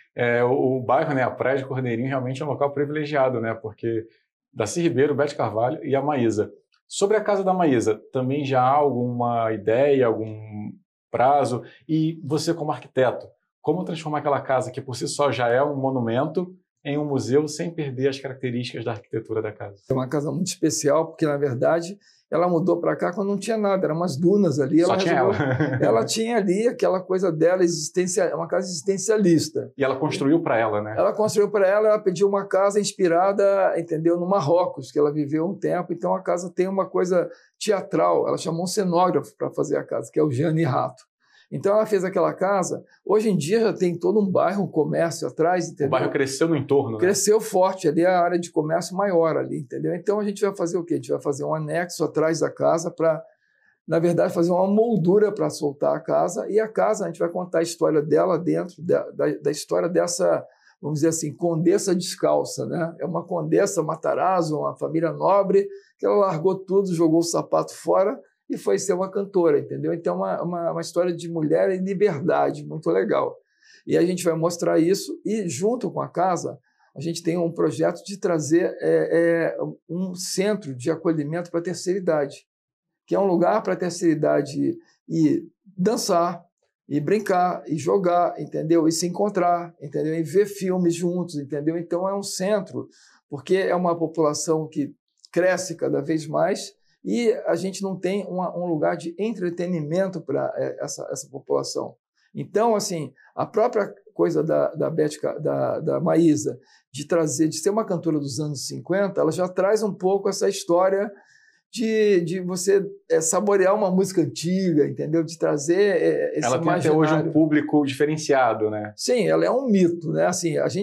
O bairro, né, a Praia de Cordeirinho, realmente é um local privilegiado, né? Porque Darcy Ribeiro, Beth Carvalho e a Maísa. Sobre a casa da Maísa, também já há alguma ideia, algum prazo? E você, como arquiteto, como transformar aquela casa, que por si só já é um monumento, em um museu sem perder as características da arquitetura da casa? É uma casa muito especial, porque, na verdade, ela mudou para cá quando não tinha nada, eram umas dunas ali. Só tinha ela. Ela tinha ali aquela coisa dela, uma casa existencialista. E ela construiu para ela, né? Ela construiu para ela pediu uma casa inspirada, entendeu, no Marrocos, que ela viveu um tempo. Então, a casa tem uma coisa teatral. Ela chamou um cenógrafo para fazer a casa, que é o Gianni Rato. Então, ela fez aquela casa. Hoje em dia já tem todo um bairro, um comércio atrás, entendeu? O bairro cresceu no entorno, né? Cresceu forte, ali é a área de comércio maior ali, entendeu? Então, a gente vai fazer o quê? A gente vai fazer um anexo atrás da casa para, na verdade, fazer uma moldura para soltar a casa. E a casa, a gente vai contar a história dela dentro da história dessa, vamos dizer assim, condessa descalça, né? É uma condessa Matarazzo, uma família nobre, que ela largou tudo, jogou o sapato fora e foi ser uma cantora, entendeu? Então, uma história de mulher em liberdade, muito legal. E a gente vai mostrar isso e, junto com a casa, a gente tem um projeto de trazer um centro de acolhimento para a terceira idade, que é um lugar para a terceira idade ir dançar, e brincar, e jogar, entendeu? E se encontrar, entendeu? E ver filmes juntos, entendeu? Então, é um centro, porque é uma população que cresce cada vez mais, e a gente não tem um lugar de entretenimento para essa população. Então, assim, a própria coisa da Maísa, de ser uma cantora dos anos 50, ela já traz um pouco essa história de você saborear uma música antiga, entendeu? De trazer esse Ela tem até hoje um público diferenciado, né? Sim, ela é um mito, né? Assim, as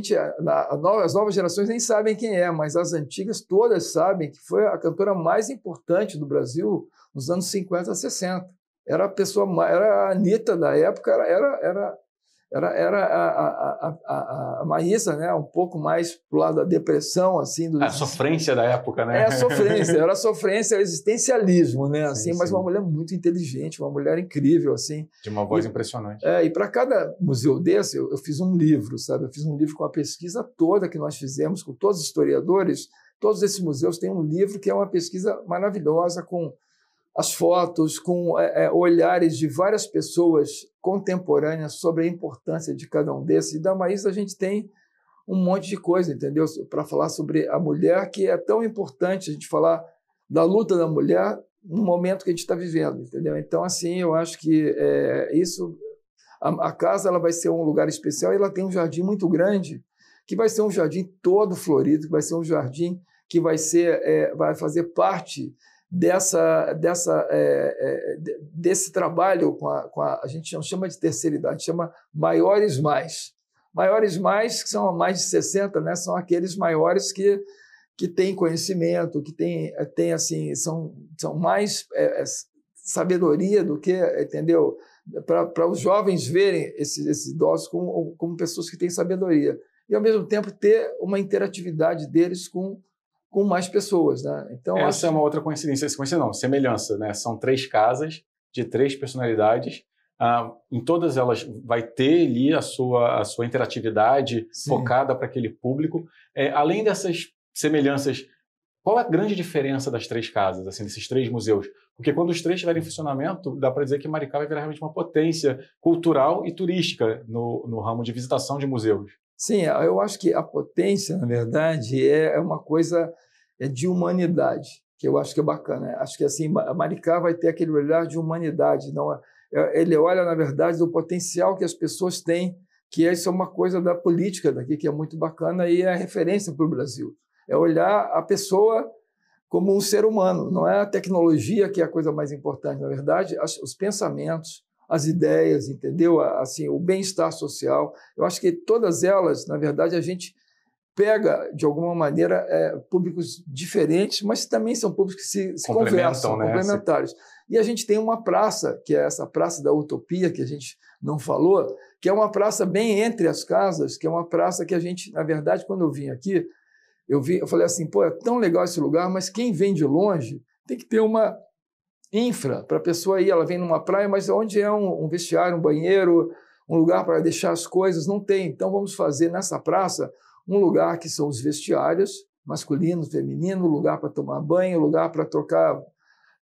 novas gerações nem sabem quem é, mas as antigas todas sabem que foi a cantora mais importante do Brasil nos anos 50 a 60. Era a Anitta da época, era a Maísa, né? Um pouco mais pro lado da depressão, assim. A sofrência da época, né? Era a sofrência, o existencialismo, né? Assim, sim, mas sim. uma mulher muito inteligente, uma mulher incrível, assim. De uma voz impressionante. E para cada museu desse, eu fiz um livro, sabe? Eu fiz um livro com a pesquisa toda que nós fizemos, com todos os historiadores. Todos esses museus têm um livro que é uma pesquisa maravilhosa, com as fotos, com olhares de várias pessoas contemporâneas sobre a importância de cada um desses. E da Maísa a gente tem um monte de coisa, entendeu? Para falar sobre a mulher, que é tão importante a gente falar da luta da mulher no momento que a gente está vivendo, entendeu? Então, assim, eu acho que isso... A casa ela vai ser um lugar especial e ela tem um jardim muito grande, que vai ser um jardim todo florido, que vai ser um jardim que vai fazer parte desse trabalho a gente não chama de terceira idade, chama maiores mais. Maiores mais, que são mais de 60, né? São aqueles maiores que têm conhecimento, que têm assim, são mais sabedoria do que, entendeu? Para os jovens verem esses idosos como pessoas que têm sabedoria. E, ao mesmo tempo, ter uma interatividade deles com mais pessoas, né? Então, essa é uma outra coincidência. Semelhança, né? São 3 casas de 3 personalidades. Em todas elas vai ter ali a sua interatividade focada para aquele público. Além dessas semelhanças, qual a grande diferença das 3 casas, assim, desses 3 museus? Porque quando os 3 estiverem em funcionamento, dá para dizer que Maricá vai virar realmente uma potência cultural e turística no ramo de visitação de museus. Sim, eu acho que a potência, na verdade, é uma coisa de humanidade, que eu acho que é bacana. Acho que assim, Maricá vai ter aquele olhar de humanidade. Não, ele olha, na verdade, do potencial que as pessoas têm, que isso é uma coisa da política daqui, que é muito bacana e é referência para o Brasil. É olhar a pessoa como um ser humano, não é a tecnologia que é a coisa mais importante. Na verdade, os pensamentos, as ideias, entendeu? Assim, o bem-estar social. Eu acho que todas elas, na verdade, a gente pega, de alguma maneira, públicos diferentes, mas também são públicos que se conversam, né? Complementares. E a gente tem uma praça, que é essa Praça da Utopia, que a gente não falou, que é uma praça bem entre as casas, que é uma praça que a gente, na verdade, quando eu vim aqui, eu falei assim, pô, é tão legal esse lugar, mas quem vem de longe tem que ter uma infra para a pessoa ir. Ela vem numa praia, mas onde é um vestiário, um banheiro, um lugar para deixar as coisas? Não tem. Então vamos fazer nessa praça um lugar que são os vestiários, masculino, feminino, lugar para tomar banho, lugar para trocar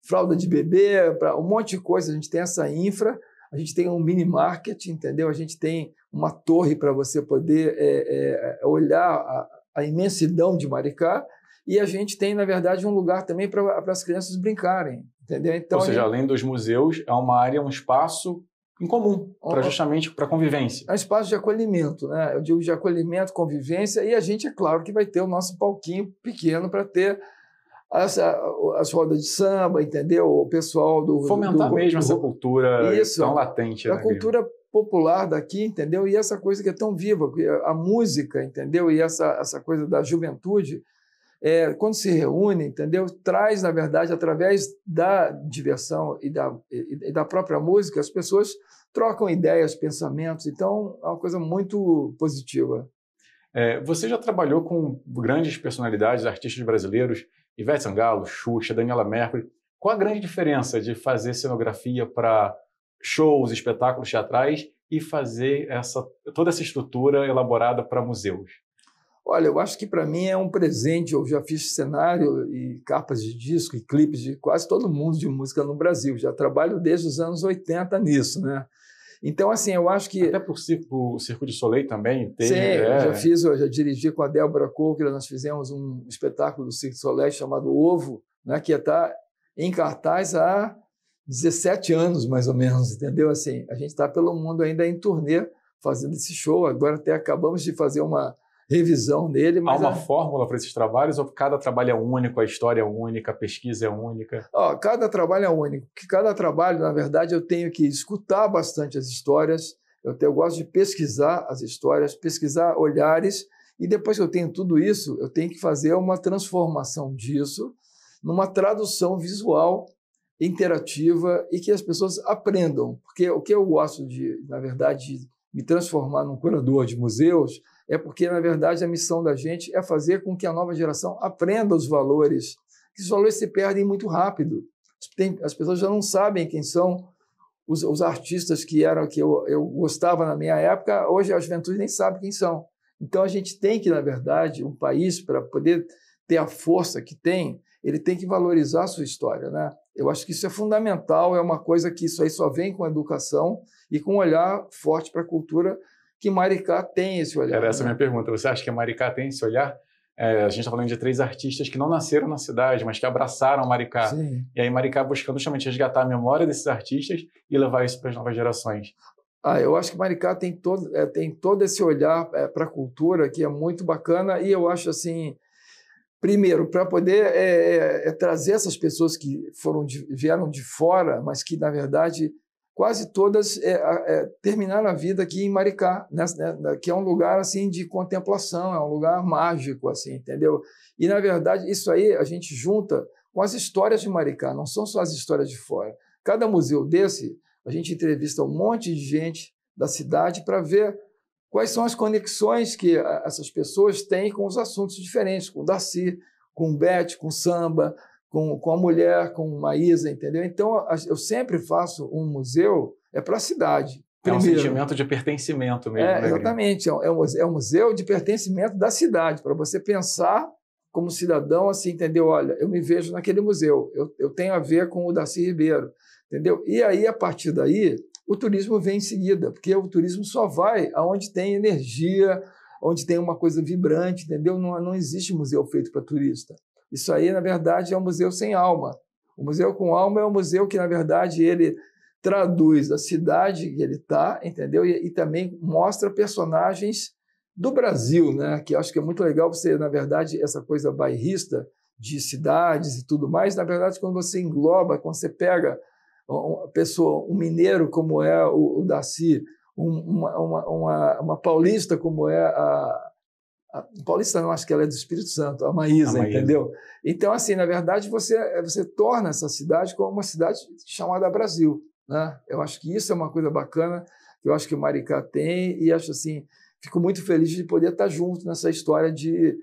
fralda de bebê, para um monte de coisa. A gente tem essa infra, a gente tem um mini market, entendeu? A gente tem uma torre para você poder olhar a imensidão de Maricá, e a gente tem, na verdade, um lugar também para as crianças brincarem, entendeu? Então, ou seja, além dos museus, é uma área, um espaço em comum, justamente para convivência. É um espaço de acolhimento, né? Eu digo de acolhimento, convivência, e a gente, é claro, que vai ter o nosso palquinho pequeno para ter as rodas de samba, entendeu? O pessoal do... Fomentar mesmo essa cultura tão latente. A cultura popular daqui, entendeu? E essa coisa que é tão viva, a música, entendeu? E essa coisa da juventude, quando se reúne, entendeu? Traz, na verdade, através da diversão e da própria música, as pessoas trocam ideias, pensamentos. Então, é uma coisa muito positiva. Você já trabalhou com grandes personalidades, artistas brasileiros, Ivete Sangalo, Xuxa, Daniela Mercury. Qual a grande diferença de fazer cenografia para shows, espetáculos teatrais e fazer toda essa estrutura elaborada para museus? Olha, eu acho que para mim é um presente. Eu já fiz cenário e capas de disco e clipes de quase todo mundo de música no Brasil. Já trabalho desde os anos 80 nisso, né? Então, assim, eu acho que... Até por o Circo de Soleil também tem... Sim, eu já dirigi com a Débora Coker, nós fizemos um espetáculo do Circo de Soleil chamado Ovo, né, que está em cartaz há 17 anos, mais ou menos, entendeu? Assim, a gente está pelo mundo ainda em turnê fazendo esse show. Agora até acabamos de fazer uma revisão dele. Mas há uma fórmula para esses trabalhos ou cada trabalho é único, a história é única, a pesquisa é única? Cada trabalho é único. Porque cada trabalho, na verdade, eu tenho que escutar bastante as histórias, eu gosto de pesquisar as histórias, pesquisar olhares, e depois que eu tenho tudo isso, eu tenho que fazer uma transformação disso numa tradução visual, interativa, e que as pessoas aprendam. Porque o que eu gosto de, na verdade, de me transformar num curador de museus é porque, na verdade, a missão da gente é fazer com que a nova geração aprenda os valores, que os valores se perdem muito rápido. As pessoas já não sabem quem são os artistas que eu gostava na minha época, hoje a juventude nem sabe quem são. Então, a gente tem que, na verdade, um país, para poder ter a força que tem, ele tem que valorizar a sua história, né? Eu acho que isso é fundamental, é uma coisa que isso aí só vem com a educação e com um olhar forte para a cultura, que Maricá tem esse olhar. Era essa a minha pergunta. Você acha que a Maricá tem esse olhar? A gente está falando de 3 artistas que não nasceram na cidade, mas que abraçaram Maricá. Sim. E aí Maricá buscando justamente resgatar a memória desses artistas e levar isso para as novas gerações. Eu acho que Maricá tem todo esse olhar para a cultura que é muito bacana, e eu acho assim, primeiro, para poder trazer essas pessoas que vieram de fora, mas que, na verdade, quase todas terminaram a vida aqui em Maricá, né? Que é um lugar assim de contemplação, é um lugar mágico, assim, entendeu? E, na verdade, isso aí a gente junta com as histórias de Maricá, não são só as histórias de fora. Cada museu desse, a gente entrevista um monte de gente da cidade para ver quais são as conexões que essas pessoas têm com os assuntos diferentes, com o Darcy, com o Beth, com o samba, com a mulher, com Maísa, entendeu? Então, eu sempre faço um museu para a cidade. Primeiro. É um sentimento de pertencimento mesmo, né? Exatamente, é um museu de pertencimento da cidade, para você pensar como cidadão, assim, entendeu? Olha, eu me vejo naquele museu, eu tenho a ver com o Darcy Ribeiro, entendeu? E aí, a partir daí, o turismo vem em seguida, porque o turismo só vai aonde tem energia, onde tem uma coisa vibrante, entendeu? Não existe museu feito para turista. Isso aí, na verdade, é um museu sem alma. O museu com alma é um museu que, na verdade, ele traduz a cidade que ele está, entendeu? E também mostra personagens do Brasil, né? Que eu acho que é muito legal você, na verdade, essa coisa bairrista de cidades e tudo mais, na verdade, quando você engloba, quando você pega uma pessoa, um mineiro como é o Darcy, uma paulista como é a paulista não, acho que ela é do Espírito Santo, a Maísa, entendeu? Então, assim, na verdade, você torna essa cidade como uma cidade chamada Brasil, né? Eu acho que isso é uma coisa bacana, que eu acho que Maricá tem, e acho assim, fico muito feliz de poder estar junto nessa história de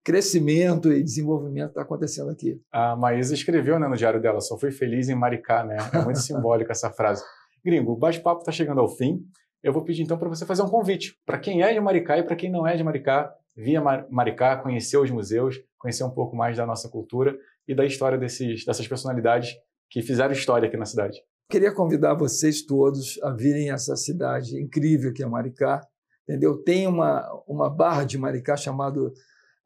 crescimento e desenvolvimento que está acontecendo aqui. A Maísa escreveu, né, no diário dela, só fui feliz em Maricá, né? É muito simbólica essa frase. Gringo, o bate-papo está chegando ao fim. Eu vou pedir então para você fazer um convite para quem é de Maricá e para quem não é de Maricá, vir a Maricá, conhecer os museus, conhecer um pouco mais da nossa cultura e da história dessas personalidades que fizeram história aqui na cidade. Queria convidar vocês todos a virem a essa cidade incrível que é Maricá, entendeu? Tem uma barra de Maricá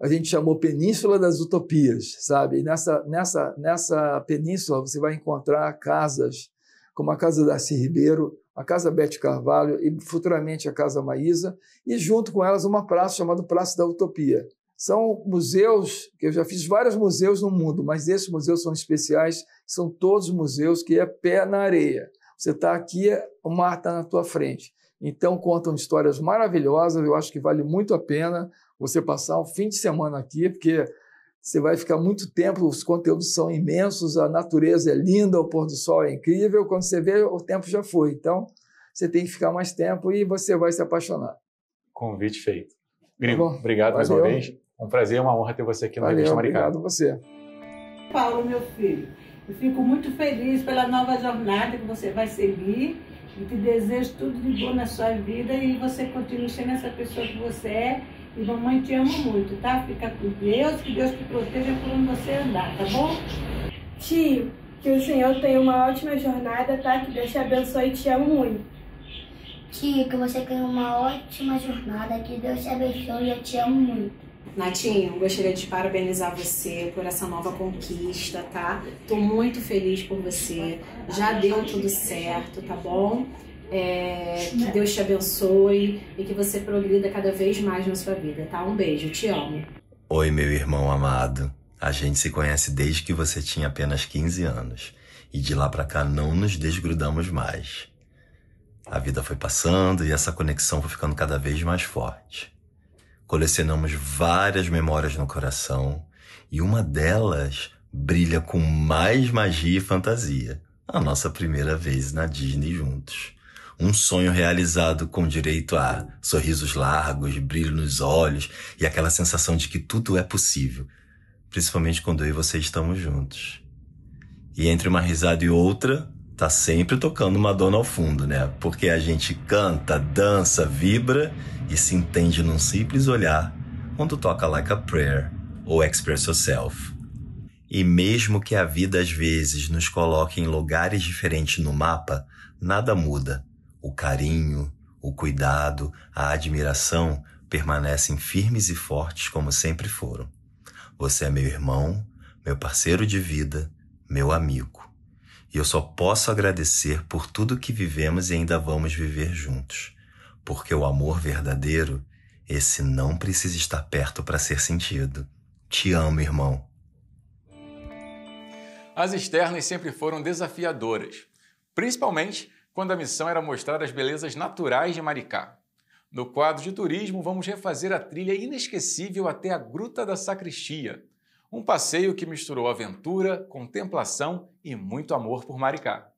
a gente chamou Península das Utopias, sabe? E nessa península você vai encontrar casas como a Casa Darcy Ribeiro, a Casa Beth Carvalho e futuramente a Casa Maísa, e junto com elas uma praça chamada Praça da Utopia. São museus, que eu já fiz vários museus no mundo, mas esses museus são especiais, são todos museus que é pé na areia. Você está aqui, o mar está na tua frente. Então, contam histórias maravilhosas, eu acho que vale muito a pena você passar um fim de semana aqui, porque você vai ficar muito tempo, os conteúdos são imensos, a natureza é linda, o pôr do sol é incrível, quando você vê, o tempo já foi. Então, você tem que ficar mais tempo e você vai se apaixonar. Convite feito. Gringo, obrigado mais uma vez. Um prazer, uma honra ter você aqui no Revista Maricá. Obrigado a você. Paulo, meu filho, eu fico muito feliz pela nova jornada que você vai seguir e te desejo tudo de bom na sua vida e você continue sendo essa pessoa que você é. E mamãe te ama muito, tá? Fica com Deus, que Deus te proteja por onde você andar, tá bom? Tio, que o Senhor tenha uma ótima jornada, tá? Que Deus te abençoe e te amo muito. Tio, que você tenha uma ótima jornada, que Deus te abençoe e eu te amo muito. Natinho, gostaria de parabenizar você por essa nova conquista, tá? Tô muito feliz por você, já deu tudo certo, tá bom? Que Deus te abençoe e que você progrida cada vez mais na sua vida, tá? Um beijo, te amo. Oi, meu irmão amado. A gente se conhece desde que você tinha apenas 15 anos. E de lá pra cá não nos desgrudamos mais. A vida foi passando e essa conexão foi ficando cada vez mais forte. Colecionamos várias memórias no coração e uma delas brilha com mais magia e fantasia. A nossa primeira vez na Disney juntos. Um sonho realizado com direito a sorrisos largos, brilho nos olhos e aquela sensação de que tudo é possível, principalmente quando eu e você estamos juntos. E entre uma risada e outra, tá sempre tocando Madonna ao fundo, né? Porque a gente canta, dança, vibra e se entende num simples olhar quando toca Like a Prayer ou Express Yourself. E mesmo que a vida às vezes nos coloque em lugares diferentes no mapa, nada muda. O carinho, o cuidado, a admiração permanecem firmes e fortes como sempre foram. Você é meu irmão, meu parceiro de vida, meu amigo. E eu só posso agradecer por tudo que vivemos e ainda vamos viver juntos. Porque o amor verdadeiro, esse não precisa estar perto para ser sentido. Te amo, irmão. As externas sempre foram desafiadoras, principalmente quando a missão era mostrar as belezas naturais de Maricá. No quadro de turismo, vamos refazer a trilha inesquecível até a Gruta da Sacristia, um passeio que misturou aventura, contemplação e muito amor por Maricá.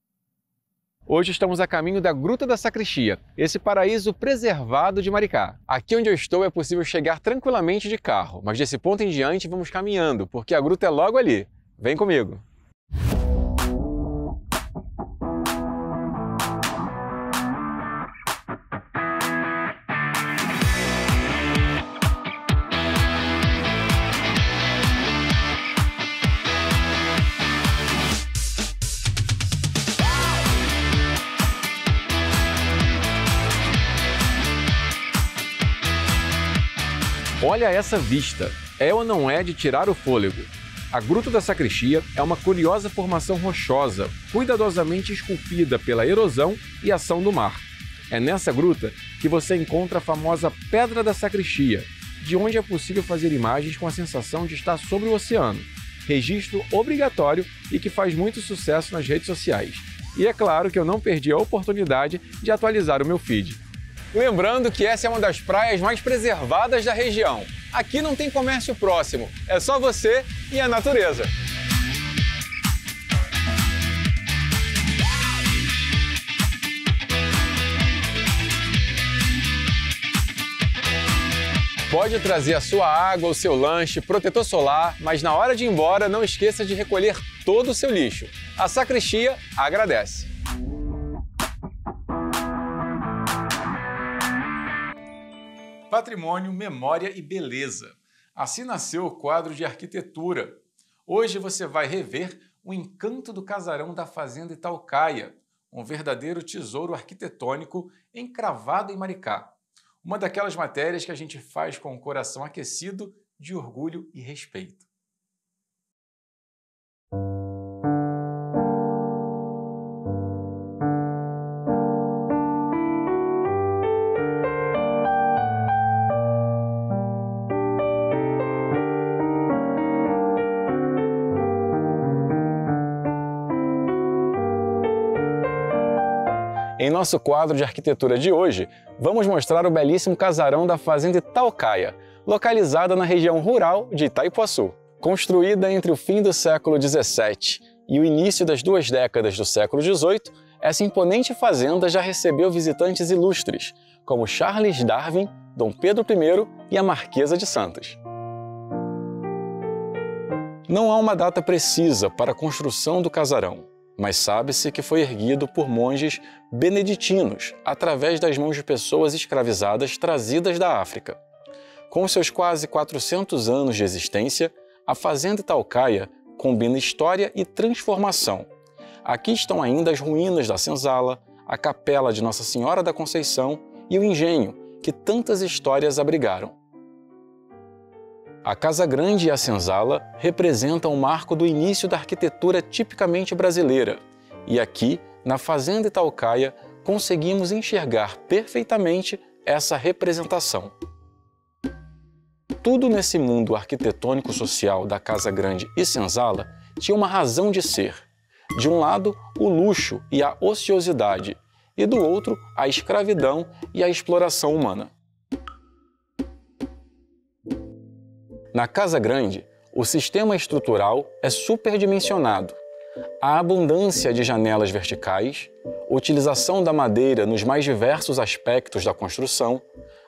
Hoje estamos a caminho da Gruta da Sacristia, esse paraíso preservado de Maricá. Aqui onde eu estou é possível chegar tranquilamente de carro, mas desse ponto em diante vamos caminhando, porque a gruta é logo ali. Vem comigo! Olha essa vista! É ou não é de tirar o fôlego? A Gruta da Sacristia é uma curiosa formação rochosa, cuidadosamente esculpida pela erosão e ação do mar. É nessa gruta que você encontra a famosa Pedra da Sacristia, de onde é possível fazer imagens com a sensação de estar sobre o oceano. Registro obrigatório e que faz muito sucesso nas redes sociais. E é claro que eu não perdi a oportunidade de atualizar o meu feed. Lembrando que essa é uma das praias mais preservadas da região. Aqui não tem comércio próximo, é só você e a natureza. Pode trazer a sua água, o seu lanche, protetor solar, mas na hora de ir embora não esqueça de recolher todo o seu lixo. A Sacristia agradece. Patrimônio, memória e beleza. Assim nasceu o quadro de arquitetura. Hoje você vai rever o encanto do casarão da Fazenda Itaucaia, um verdadeiro tesouro arquitetônico encravado em Maricá. Uma daquelas matérias que a gente faz com o coração aquecido de orgulho e respeito. Em nosso quadro de arquitetura de hoje, vamos mostrar o belíssimo casarão da Fazenda Itaucaia, localizada na região rural de Itaipuaçu. Construída entre o fim do século XVII e o início das 2 décadas do século XVIII, essa imponente fazenda já recebeu visitantes ilustres, como Charles Darwin, Dom Pedro I e a Marquesa de Santos. Não há uma data precisa para a construção do casarão, mas sabe-se que foi erguido por monges beneditinos, através das mãos de pessoas escravizadas trazidas da África. Com seus quase 400 anos de existência, a Fazenda Itaucaia combina história e transformação. Aqui estão ainda as ruínas da senzala, a capela de Nossa Senhora da Conceição e o engenho, que tantas histórias abrigaram. A Casa Grande e a senzala representam o marco do início da arquitetura tipicamente brasileira, e aqui, na Fazenda Itaucaia, conseguimos enxergar perfeitamente essa representação. Tudo nesse mundo arquitetônico-social da Casa Grande e senzala tinha uma razão de ser. De um lado, o luxo e a ociosidade, e do outro, a escravidão e a exploração humana. Na Casa Grande, o sistema estrutural é superdimensionado. A abundância de janelas verticais, utilização da madeira nos mais diversos aspectos da construção,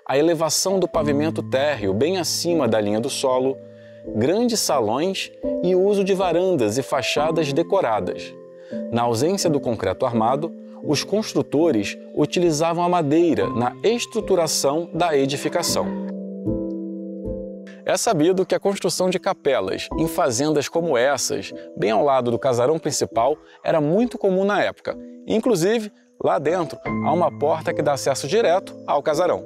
a elevação do pavimento térreo bem acima da linha do solo, grandes salões e o uso de varandas e fachadas decoradas. Na ausência do concreto armado, os construtores utilizavam a madeira na estruturação da edificação. É sabido que a construção de capelas em fazendas como essas, bem ao lado do casarão principal, era muito comum na época. Inclusive, lá dentro há uma porta que dá acesso direto ao casarão.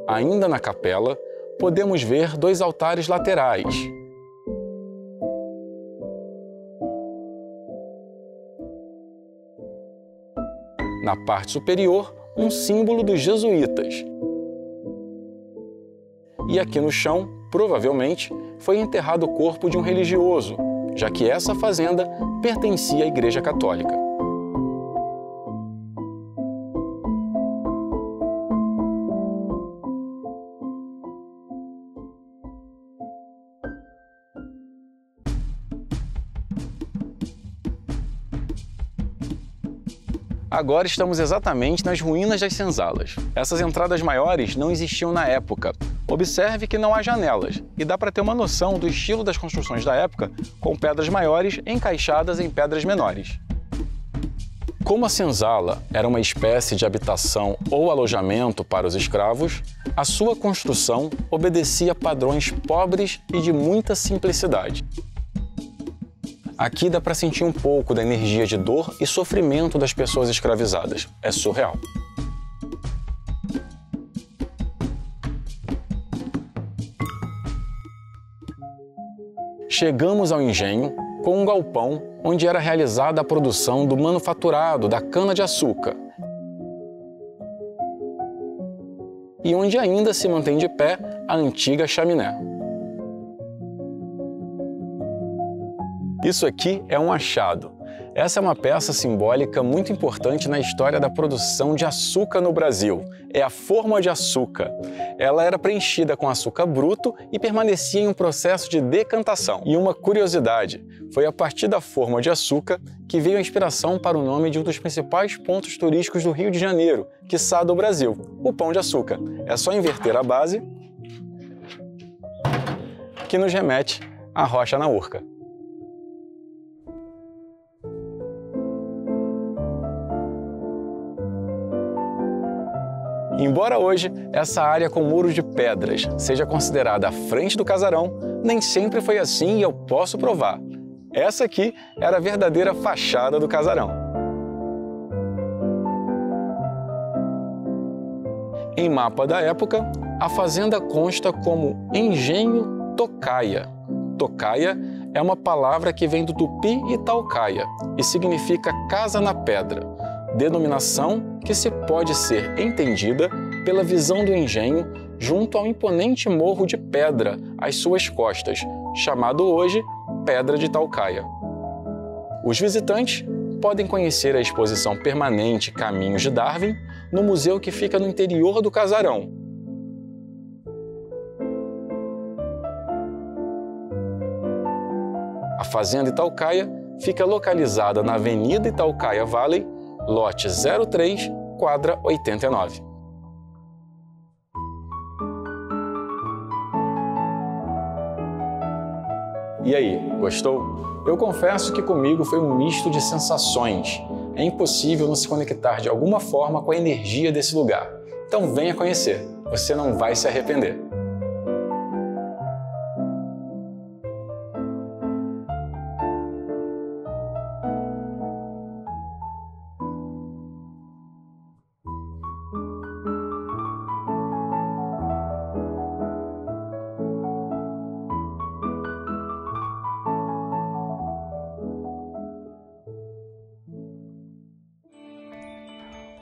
Ainda na capela, podemos ver 2 altares laterais. Na parte superior, um símbolo dos jesuítas. E aqui no chão, provavelmente, foi enterrado o corpo de um religioso, já que essa fazenda pertencia à Igreja Católica. Agora estamos exatamente nas ruínas das senzalas. Essas entradas maiores não existiam na época. Observe que não há janelas, e dá para ter uma noção do estilo das construções da época com pedras maiores encaixadas em pedras menores. Como a senzala era uma espécie de habitação ou alojamento para os escravos, a sua construção obedecia padrões pobres e de muita simplicidade. Aqui dá para sentir um pouco da energia de dor e sofrimento das pessoas escravizadas. É surreal. Chegamos ao engenho com um galpão onde era realizada a produção do manufaturado da cana-de-açúcar e onde ainda se mantém de pé a antiga chaminé. Isso aqui é um achado. Essa é uma peça simbólica muito importante na história da produção de açúcar no Brasil. É a forma de açúcar. Ela era preenchida com açúcar bruto e permanecia em um processo de decantação. E uma curiosidade, foi a partir da forma de açúcar que veio a inspiração para o nome de um dos principais pontos turísticos do Rio de Janeiro, quiçá do Brasil, o Pão de Açúcar. É só inverter a base que nos remete à rocha na Urca. Embora hoje essa área com muros de pedras seja considerada a frente do casarão, nem sempre foi assim e eu posso provar. Essa aqui era a verdadeira fachada do casarão. Em mapa da época, a fazenda consta como Engenho Tocaia. Tocaia é uma palavra que vem do tupi Itaucaia e significa casa na pedra, denominação que se pode ser entendida pela visão do engenho junto ao imponente morro de pedra às suas costas, chamado hoje Pedra de Itaucaia. Os visitantes podem conhecer a exposição permanente Caminhos de Darwin no museu que fica no interior do casarão. A Fazenda Itaucaia fica localizada na Avenida Itaucaia Valley, lote 03, quadra 89. E aí, gostou? Eu confesso que comigo foi um misto de sensações. É impossível não se conectar de alguma forma com a energia desse lugar. Então venha conhecer, você não vai se arrepender.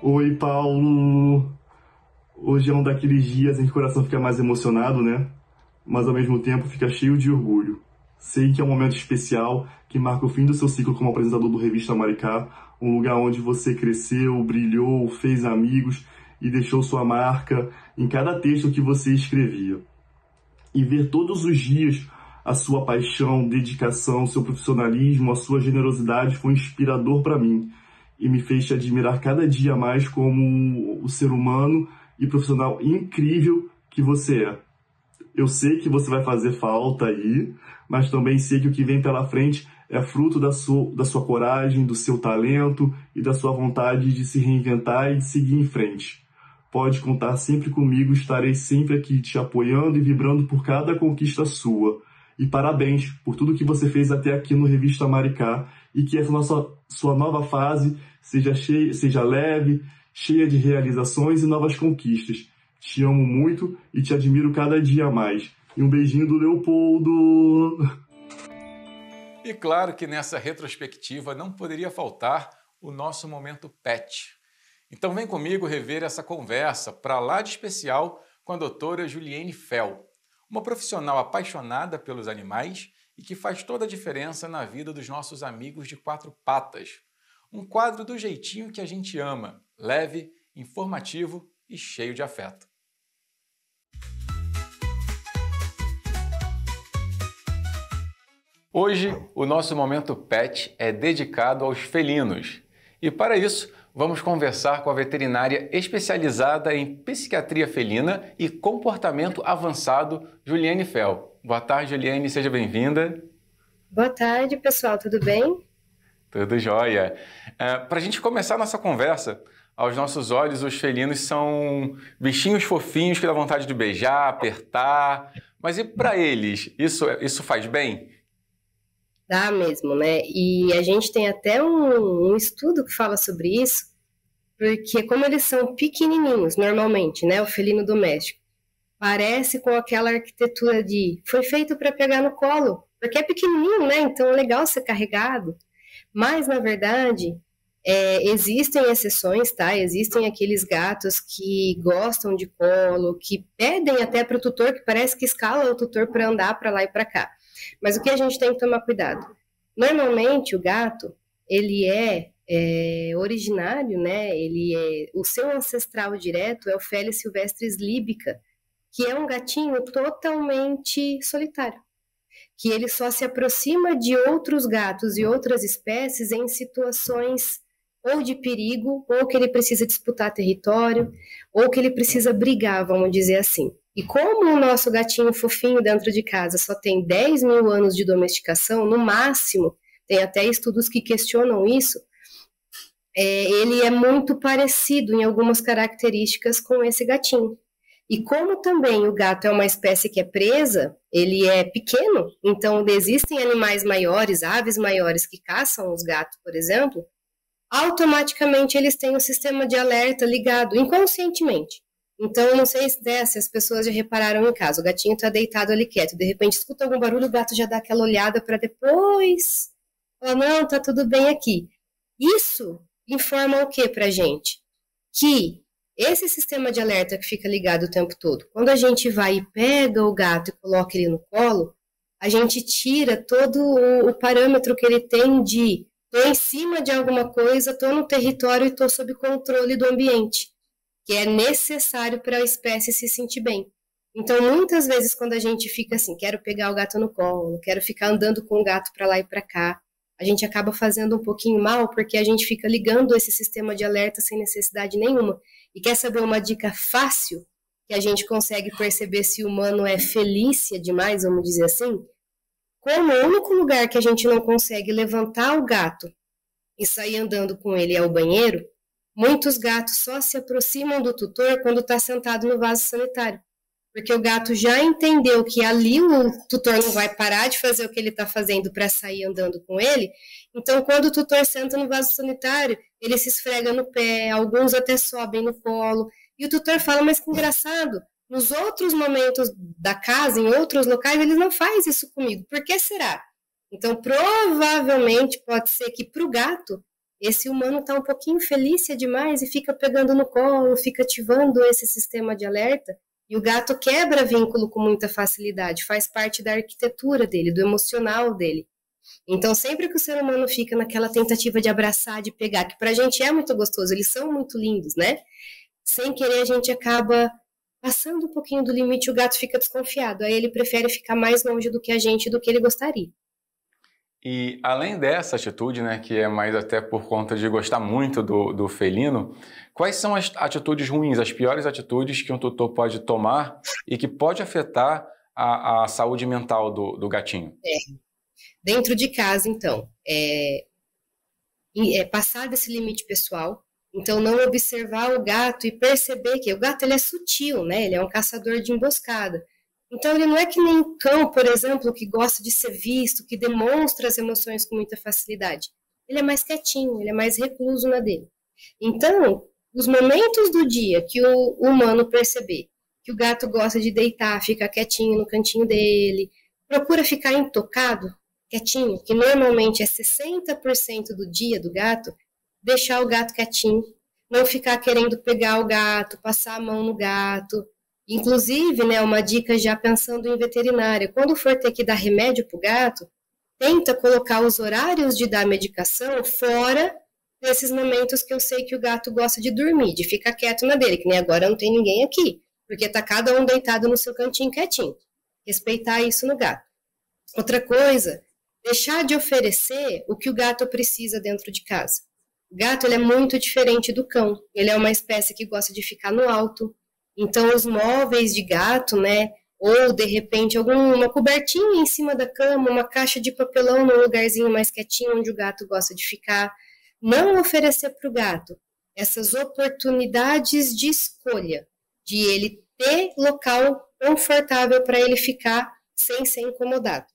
Oi, Paulo! Hoje é um daqueles dias em que o coração fica mais emocionado, né? Mas ao mesmo tempo fica cheio de orgulho. Sei que é um momento especial que marca o fim do seu ciclo como apresentador do Revista Maricá, um lugar onde você cresceu, brilhou, fez amigos e deixou sua marca em cada texto que você escrevia. E ver todos os dias a sua paixão, dedicação, seu profissionalismo, a sua generosidade foi inspirador para mim. E me fez te admirar cada dia mais como o ser humano e profissional incrível que você é. Eu sei que você vai fazer falta aí, mas também sei que o que vem pela frente é fruto da sua coragem, do seu talento e da sua vontade de se reinventar e de seguir em frente. Pode contar sempre comigo, estarei sempre aqui te apoiando e vibrando por cada conquista sua. E parabéns por tudo que você fez até aqui no Revista Maricá e que essa sua nova fase seja leve, cheia de realizações e novas conquistas. Te amo muito e te admiro cada dia mais. E um beijinho do Leopoldo! E claro que nessa retrospectiva não poderia faltar o nosso momento pet. Então vem comigo rever essa conversa para lá de especial com a doutora Juliane Fel, uma profissional apaixonada pelos animais e que faz toda a diferença na vida dos nossos amigos de quatro patas. Um quadro do jeitinho que a gente ama, leve, informativo e cheio de afeto. Hoje, o nosso momento pet é dedicado aos felinos. E para isso, vamos conversar com a veterinária especializada em psiquiatria felina e comportamento avançado, Juliane Fel. Boa tarde, Juliane, seja bem-vinda. Boa tarde, pessoal, tudo bem? Tudo jóia. Para a gente começar a nossa conversa, aos nossos olhos, os felinos são bichinhos fofinhos que dá vontade de beijar, apertar. Mas e para eles, isso faz bem? Dá mesmo, né? E a gente tem até um estudo que fala sobre isso, porque como eles são pequenininhos, normalmente, né? O felino doméstico, parece com aquela arquitetura de foi feito para pegar no colo, porque é pequenininho, né? Então é legal ser carregado. Mas, na verdade, existem exceções, tá? Existem aqueles gatos que gostam de colo, que pedem até para o tutor, que parece que escala o tutor para andar para lá e para cá. Mas o que a gente tem que tomar cuidado? Normalmente o gato, ele é originário, né? O seu ancestral direto é o Felis silvestris líbica, que é um gatinho totalmente solitário, que ele só se aproxima de outros gatos e outras espécies em situações ou de perigo, ou que ele precisa disputar território, ou que ele precisa brigar, vamos dizer assim. E como o nosso gatinho fofinho dentro de casa só tem 10 mil anos de domesticação, no máximo, tem até estudos que questionam isso, ele é muito parecido em algumas características com esse gatinho. E como também o gato é uma espécie que é presa, ele é pequeno, então existem animais maiores, aves maiores que caçam os gatos, por exemplo, automaticamente eles têm um sistema de alerta ligado inconscientemente. Então, eu não sei se as pessoas já repararam em casa, o gatinho está deitado ali quieto, de repente escuta algum barulho, o gato já dá aquela olhada para depois falar, não, tá tudo bem aqui. Isso informa o que pra gente? Que esse sistema de alerta que fica ligado o tempo todo, quando a gente vai e pega o gato e coloca ele no colo, a gente tira todo o parâmetro que ele tem de tô em cima de alguma coisa, tô no território e tô sob controle do ambiente, que é necessário para a espécie se sentir bem. Então, muitas vezes, quando a gente fica assim, quero pegar o gato no colo, quero ficar andando com o gato para lá e para cá, a gente acaba fazendo um pouquinho mal, porque a gente fica ligando esse sistema de alerta sem necessidade nenhuma. E quer saber uma dica fácil, que a gente consegue perceber se o humano é felícia demais, vamos dizer assim? Como o único lugar que a gente não consegue levantar o gato e sair andando com ele é o banheiro, muitos gatos só se aproximam do tutor quando está sentado no vaso sanitário. Porque o gato já entendeu que ali o tutor não vai parar de fazer o que ele está fazendo para sair andando com ele. Então, quando o tutor senta no vaso sanitário, ele se esfrega no pé, alguns até sobem no colo. E o tutor fala, mas que engraçado, nos outros momentos da casa, em outros locais, ele não faz isso comigo. Por que será? Então, provavelmente, pode ser que para o gato, esse humano está um pouquinho felícia demais e fica pegando no colo, fica ativando esse sistema de alerta. E o gato quebra vínculo com muita facilidade, faz parte da arquitetura dele, do emocional dele. Então, sempre que o ser humano fica naquela tentativa de abraçar, de pegar, que pra gente é muito gostoso, eles são muito lindos, né? Sem querer, a gente acaba passando um pouquinho do limite, o gato fica desconfiado. Aí ele prefere ficar mais longe do que a gente, do que ele gostaria. E além dessa atitude, né, que é mais até por conta de gostar muito do felino, quais são as atitudes ruins, as piores atitudes que um tutor pode tomar e que pode afetar a saúde mental do gatinho? Dentro de casa, então, passar desse limite pessoal, então não observar o gato e perceber que o gato ele é sutil, né? Ele é um caçador de emboscada. Então, ele não é que nem um cão, por exemplo, que gosta de ser visto, que demonstra as emoções com muita facilidade. Ele é mais quietinho, ele é mais recluso na dele. Então, os momentos do dia que o humano perceber que o gato gosta de deitar, ficar quietinho no cantinho dele. Procura ficar intocado, quietinho, que normalmente é 60% do dia do gato, deixar o gato quietinho, não ficar querendo pegar o gato, passar a mão no gato. Inclusive, né, uma dica já pensando em veterinária, quando for ter que dar remédio para o gato, tenta colocar os horários de dar medicação fora desses momentos que eu sei que o gato gosta de dormir, de ficar quieto na dele, que nem agora não tem ninguém aqui, porque tá cada um deitado no seu cantinho quietinho. Respeitar isso no gato. Outra coisa, deixar de oferecer o que o gato precisa dentro de casa. O gato ele é muito diferente do cão. Ele é uma espécie que gosta de ficar no alto. Então, os móveis de gato, né? Ou, de repente, uma cobertinha em cima da cama, uma caixa de papelão num lugarzinho mais quietinho onde o gato gosta de ficar. Não oferecer para o gato essas oportunidades de escolha, de ele ter local confortável para ele ficar sem ser incomodado.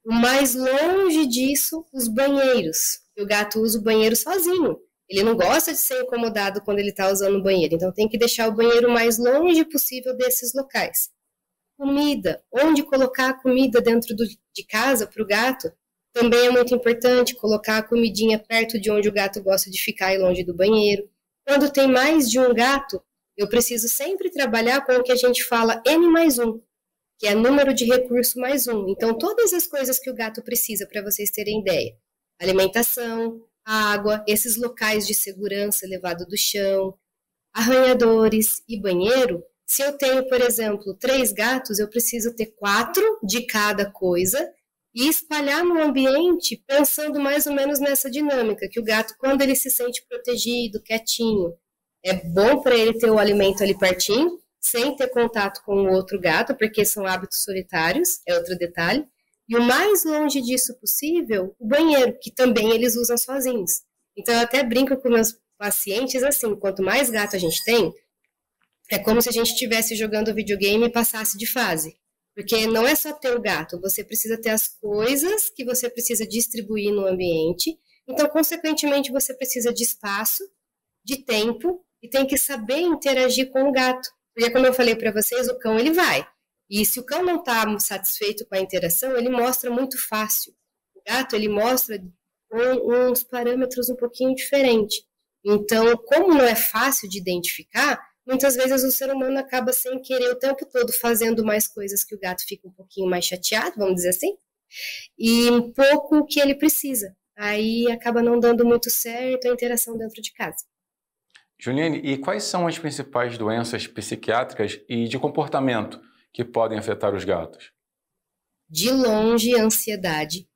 O mais longe disso, os banheiros. O gato usa o banheiro sozinho. Ele não gosta de ser incomodado quando ele está usando o banheiro. Então, tem que deixar o banheiro o mais longe possível desses locais. Comida. Onde colocar a comida dentro de casa para o gato. Também é muito importante colocar a comidinha perto de onde o gato gosta de ficar e longe do banheiro. Quando tem mais de um gato, eu preciso sempre trabalhar com o que a gente fala N+1. Que é número de recurso mais 1. Então, todas as coisas que o gato precisa, para vocês terem ideia. Alimentação, água, esses locais de segurança elevado do chão, arranhadores e banheiro. Se eu tenho, por exemplo, 3 gatos, eu preciso ter 4 de cada coisa e espalhar no ambiente pensando mais ou menos nessa dinâmica, que o gato, quando ele se sente protegido, quietinho, é bom para ele ter o alimento ali pertinho, sem ter contato com o outro gato, porque são hábitos solitários, é outro detalhe. E o mais longe disso possível, o banheiro, que também eles usam sozinhos. Então, eu até brinco com meus pacientes assim, quanto mais gato a gente tem, é como se a gente estivesse jogando videogame e passasse de fase. Porque não é só ter o gato, você precisa ter as coisas que você precisa distribuir no ambiente. Então, consequentemente, você precisa de espaço, de tempo, e tem que saber interagir com o gato. Porque, como eu falei para vocês, o cão ele vai. E se o cão não está satisfeito com a interação, ele mostra muito fácil. O gato, ele mostra com uns parâmetros um pouquinho diferentes. Então, como não é fácil de identificar, muitas vezes o ser humano acaba sem querer o tempo todo fazendo mais coisas que o gato fica um pouquinho mais chateado, vamos dizer assim, e um pouco o que ele precisa. Aí acaba não dando muito certo a interação dentro de casa. Juliane, e quais são as principais doenças psiquiátricas e de comportamento que podem afetar os gatos? De longe, a ansiedade.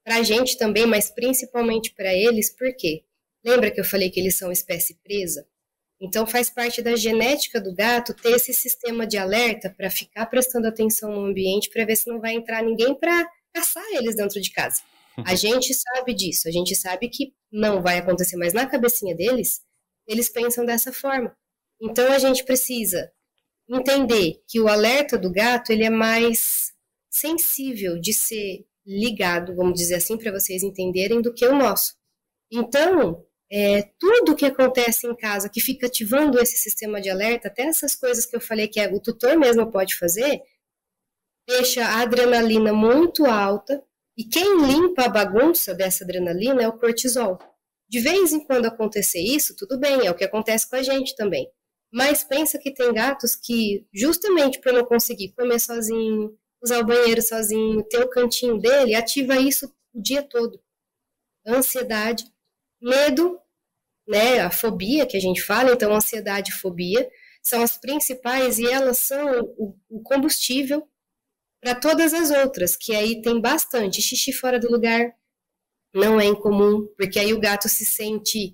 Para a gente também, mas principalmente para eles, por quê? Lembra que eu falei que eles são espécie presa? Então faz parte da genética do gato ter esse sistema de alerta para ficar prestando atenção no ambiente para ver se não vai entrar ninguém para caçar eles dentro de casa. A gente sabe disso, a gente sabe que não vai acontecer, mas na cabecinha deles, eles pensam dessa forma. Então a gente precisa entender que o alerta do gato ele é mais sensível de ser ligado, vamos dizer assim, para vocês entenderem, do que o nosso. Então, tudo que acontece em casa que fica ativando esse sistema de alerta, até essas coisas que eu falei que o tutor mesmo pode fazer, deixa a adrenalina muito alta, e quem limpa a bagunça dessa adrenalina é o cortisol. De vez em quando acontecer isso, tudo bem, é o que acontece com a gente também. Mas pensa que tem gatos que, justamente por não conseguir comer sozinho, usar o banheiro sozinho, ter o cantinho dele, ativa isso o dia todo. Ansiedade, medo, né, a fobia que a gente fala, então ansiedade e fobia são as principais e elas são o combustível para todas as outras, que aí tem bastante. Xixi fora do lugar não é incomum, porque aí o gato se sente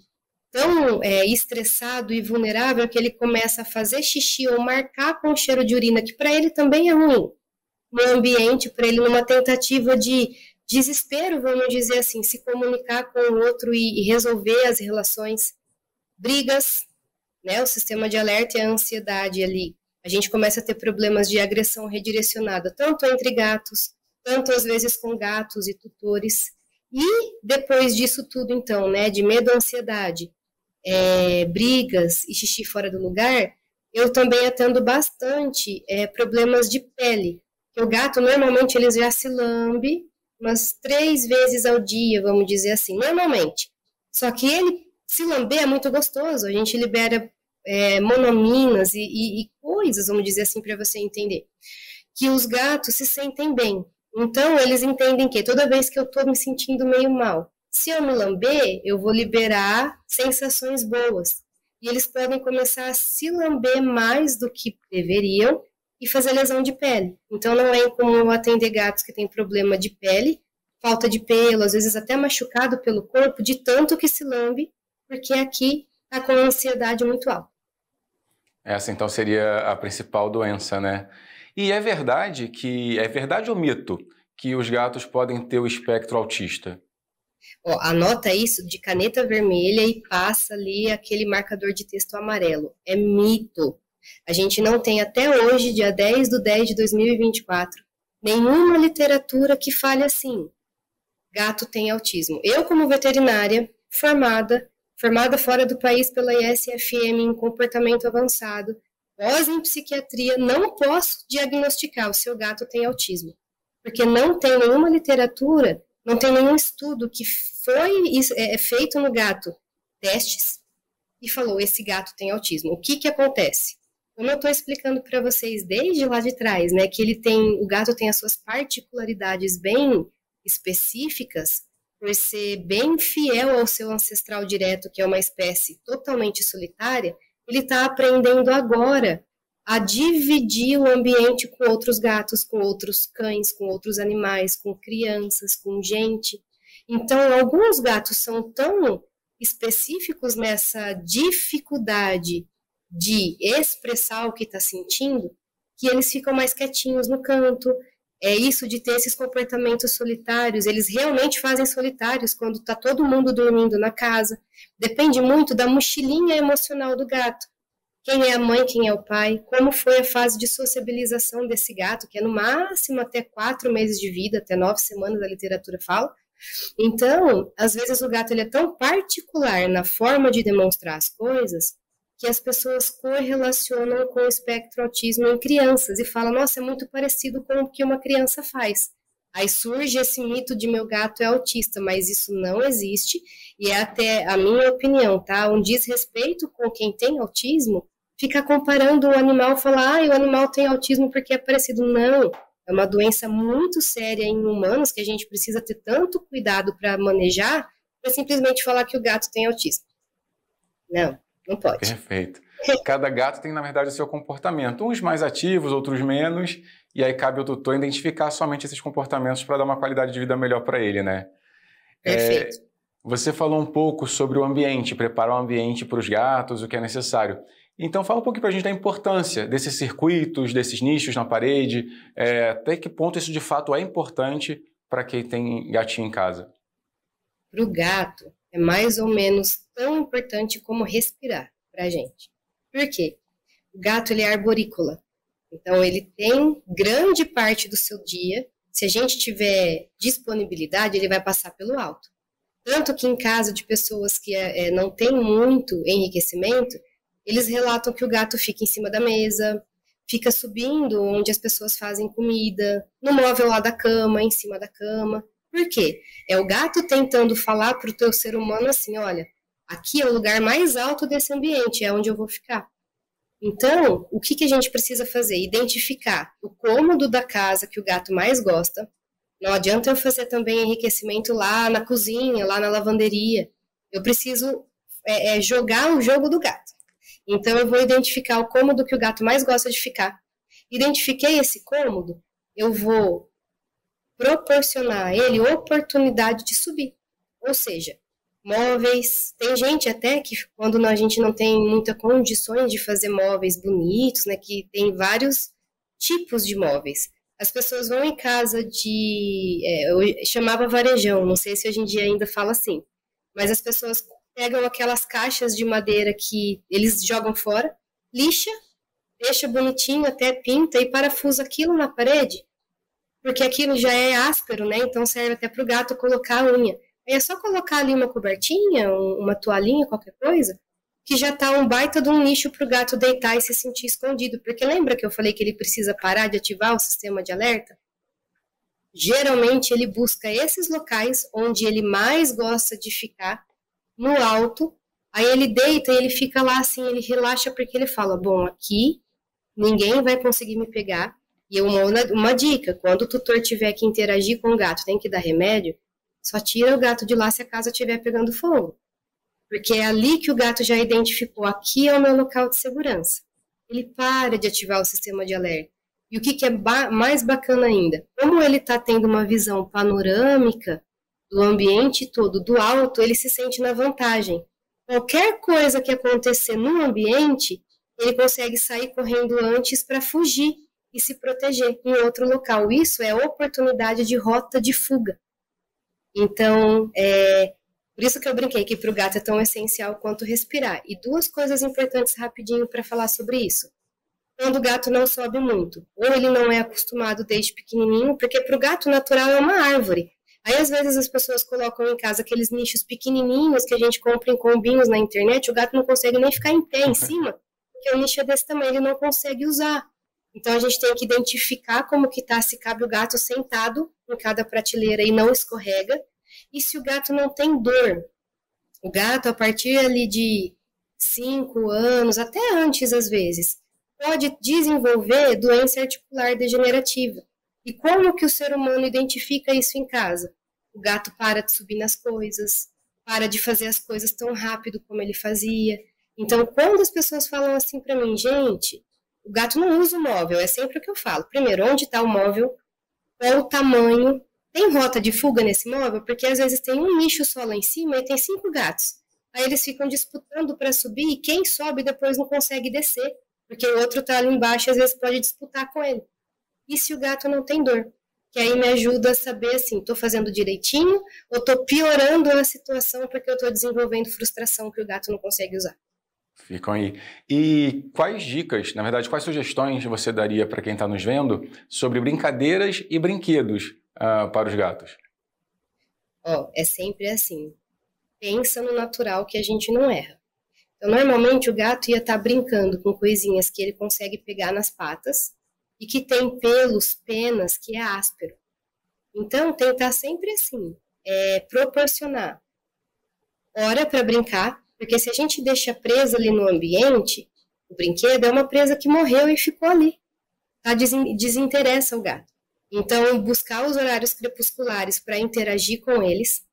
tão estressado e vulnerável que ele começa a fazer xixi ou marcar com cheiro de urina, que para ele também é ruim, no ambiente, para ele numa tentativa de desespero, vamos dizer assim, se comunicar com o outro e resolver as relações. Brigas, né, o sistema de alerta e a ansiedade ali. A gente começa a ter problemas de agressão redirecionada, tanto entre gatos, tanto às vezes com gatos e tutores. E depois disso tudo, então, né, de medo, ansiedade, brigas e xixi fora do lugar, eu também atendo bastante problemas de pele. O gato, normalmente, ele já se lambe umas 3 vezes ao dia, vamos dizer assim, normalmente. Só que ele se lamber é muito gostoso, a gente libera monoaminas e coisas, vamos dizer assim, para você entender, que os gatos se sentem bem. Então, eles entendem que toda vez que eu estou me sentindo meio mal, se eu me lamber, eu vou liberar sensações boas. E eles podem começar a se lamber mais do que deveriam e fazer lesão de pele. Então, não é incomum atender gatos que têm problema de pele, falta de pelo, às vezes até machucado pelo corpo, de tanto que se lambe, porque aqui está com a ansiedade muito alta. Essa, então, seria a principal doença, né? E é verdade ou mito que os gatos podem ter o espectro autista? Anota isso de caneta vermelha e passa ali aquele marcador de texto amarelo. É mito. A gente não tem até hoje, dia 10/10/2024, nenhuma literatura que fale assim, gato tem autismo. Eu, como veterinária, formada fora do país pela ISFM em comportamento avançado, pós em psiquiatria, não posso diagnosticar o seu gato tem autismo. Porque não tem nenhuma literatura, não tem nenhum estudo que foi feito no gato, testes, e falou, esse gato tem autismo. O que acontece? Como eu estou explicando para vocês desde lá de trás, né, que o gato tem as suas particularidades bem específicas, por ser bem fiel ao seu ancestral direto, que é uma espécie totalmente solitária, ele está aprendendo agora a dividir o ambiente com outros gatos, com outros cães, com outros animais, com crianças, com gente. Então, alguns gatos são tão específicos nessa dificuldade de expressar o que está sentindo, que eles ficam mais quietinhos no canto. É isso de ter esses comportamentos solitários, eles realmente fazem solitários quando está todo mundo dormindo na casa. Depende muito da mochilinha emocional do gato. Quem é a mãe, quem é o pai, como foi a fase de sociabilização desse gato, que é no máximo até 4 meses de vida, até 9 semanas a literatura fala. Então, às vezes o gato ele é tão particular na forma de demonstrar as coisas, que as pessoas correlacionam com o espectro autismo em crianças e falam, nossa, é muito parecido com o que uma criança faz. Aí surge esse mito de meu gato é autista, mas isso não existe e é até a minha opinião, tá? Um desrespeito com quem tem autismo, fica comparando o animal e falar, o animal tem autismo porque é parecido. Não, é uma doença muito séria em humanos que a gente precisa ter tanto cuidado para manejar, para simplesmente falar que o gato tem autismo. Não pode. Perfeito. Cada gato tem, na verdade, o seu comportamento. Uns mais ativos, outros menos. E aí cabe ao tutor identificar somente esses comportamentos para dar uma qualidade de vida melhor para ele, né? Perfeito. Você falou um pouco sobre o ambiente, preparar o ambiente para os gatos, o que é necessário. Então fala um pouquinho para a gente da importância desses circuitos, desses nichos na parede, até que ponto isso de fato é importante para quem tem gatinho em casa. Para o gato, é mais ou menos tão importante como respirar para a gente. Por quê? O gato ele é arborícola. Então, ele tem grande parte do seu dia, se a gente tiver disponibilidade, ele vai passar pelo alto. Tanto que em caso de pessoas que não têm muito enriquecimento, eles relatam que o gato fica em cima da mesa, fica subindo onde as pessoas fazem comida, no móvel lá da cama, em cima da cama. Por quê? É o gato tentando falar para o teu ser humano assim, olha, aqui é o lugar mais alto desse ambiente, é onde eu vou ficar. Então, o que a gente precisa fazer? Identificar o cômodo da casa que o gato mais gosta. Não adianta eu fazer também enriquecimento lá na cozinha, lá na lavanderia. Eu preciso jogar o jogo do gato. Então, eu vou identificar o cômodo que o gato mais gosta de ficar. Identifiquei esse cômodo, eu vou proporcionar a ele oportunidade de subir. Ou seja, móveis, tem gente até que quando a gente não tem muitas condições de fazer móveis bonitos, né, que tem vários tipos de móveis. As pessoas vão em casa eu chamava varejão, não sei se hoje em dia ainda fala assim, mas as pessoas pegam aquelas caixas de madeira que eles jogam fora, lixa, deixa bonitinho, até pinta e parafusa aquilo na parede, porque aquilo já é áspero, né, então serve até para o gato colocar a unha. É só colocar ali uma cobertinha, uma toalhinha, qualquer coisa, que já tá um baita de um nicho para o gato deitar e se sentir escondido. Porque lembra que eu falei que ele precisa parar de ativar o sistema de alerta? Geralmente ele busca esses locais onde ele mais gosta de ficar, no alto, aí ele deita e ele fica lá assim, ele relaxa porque ele fala, bom, aqui ninguém vai conseguir me pegar. E uma dica, quando o tutor tiver que interagir com o gato, tem que dar remédio, só tira o gato de lá se a casa estiver pegando fogo. Porque é ali que o gato já identificou, aqui é o meu local de segurança. Ele para de ativar o sistema de alerta. E o que é mais bacana ainda, como ele está tendo uma visão panorâmica do ambiente todo, do alto, ele se sente na vantagem. Qualquer coisa que acontecer no ambiente, ele consegue sair correndo antes para fugir e se proteger em outro local. Isso é oportunidade de rota de fuga. Então, por isso que eu brinquei que para o gato é tão essencial quanto respirar. E duas coisas importantes rapidinho para falar sobre isso. Quando o gato não sobe muito, ou ele não é acostumado desde pequenininho, porque para o gato natural é uma árvore. Aí às vezes as pessoas colocam em casa aqueles nichos pequenininhos que a gente compra em combinhos na internet, o gato não consegue nem ficar em pé em cima, porque o nicho é desse tamanho, ele não consegue usar. Então a gente tem que identificar como que tá, se cabe o gato sentado em cada prateleira e não escorrega. E se o gato não tem dor, o gato a partir ali de 5 anos, até antes às vezes, pode desenvolver doença articular degenerativa. E como que o ser humano identifica isso em casa? O gato para de subir nas coisas, para de fazer as coisas tão rápido como ele fazia. Então, quando as pessoas falam assim para mim, gente, o gato não usa o móvel, é sempre o que eu falo. Primeiro, onde está o móvel? Qual o tamanho? Tem rota de fuga nesse móvel? Porque às vezes tem um nicho só lá em cima e tem 5 gatos. Aí eles ficam disputando para subir e quem sobe depois não consegue descer, porque o outro está ali embaixo e às vezes pode disputar com ele. E se o gato não tem dor? Que aí me ajuda a saber assim, estou fazendo direitinho ou estou piorando a situação porque eu estou desenvolvendo frustração que o gato não consegue usar. Ficam aí. E quais dicas, na verdade, quais sugestões você daria para quem está nos vendo sobre brincadeiras e brinquedos para os gatos? É sempre assim. Pensa no natural que a gente não erra. Então, normalmente o gato ia estar brincando com coisinhas que ele consegue pegar nas patas e que tem pelos, penas, que é áspero. Então, tentar sempre assim, proporcionar hora para brincar, porque se a gente deixa presa ali no ambiente, o brinquedo é uma presa que morreu e ficou ali. Tá? Desinteressa o gato. Então, buscar os horários crepusculares para interagir com eles,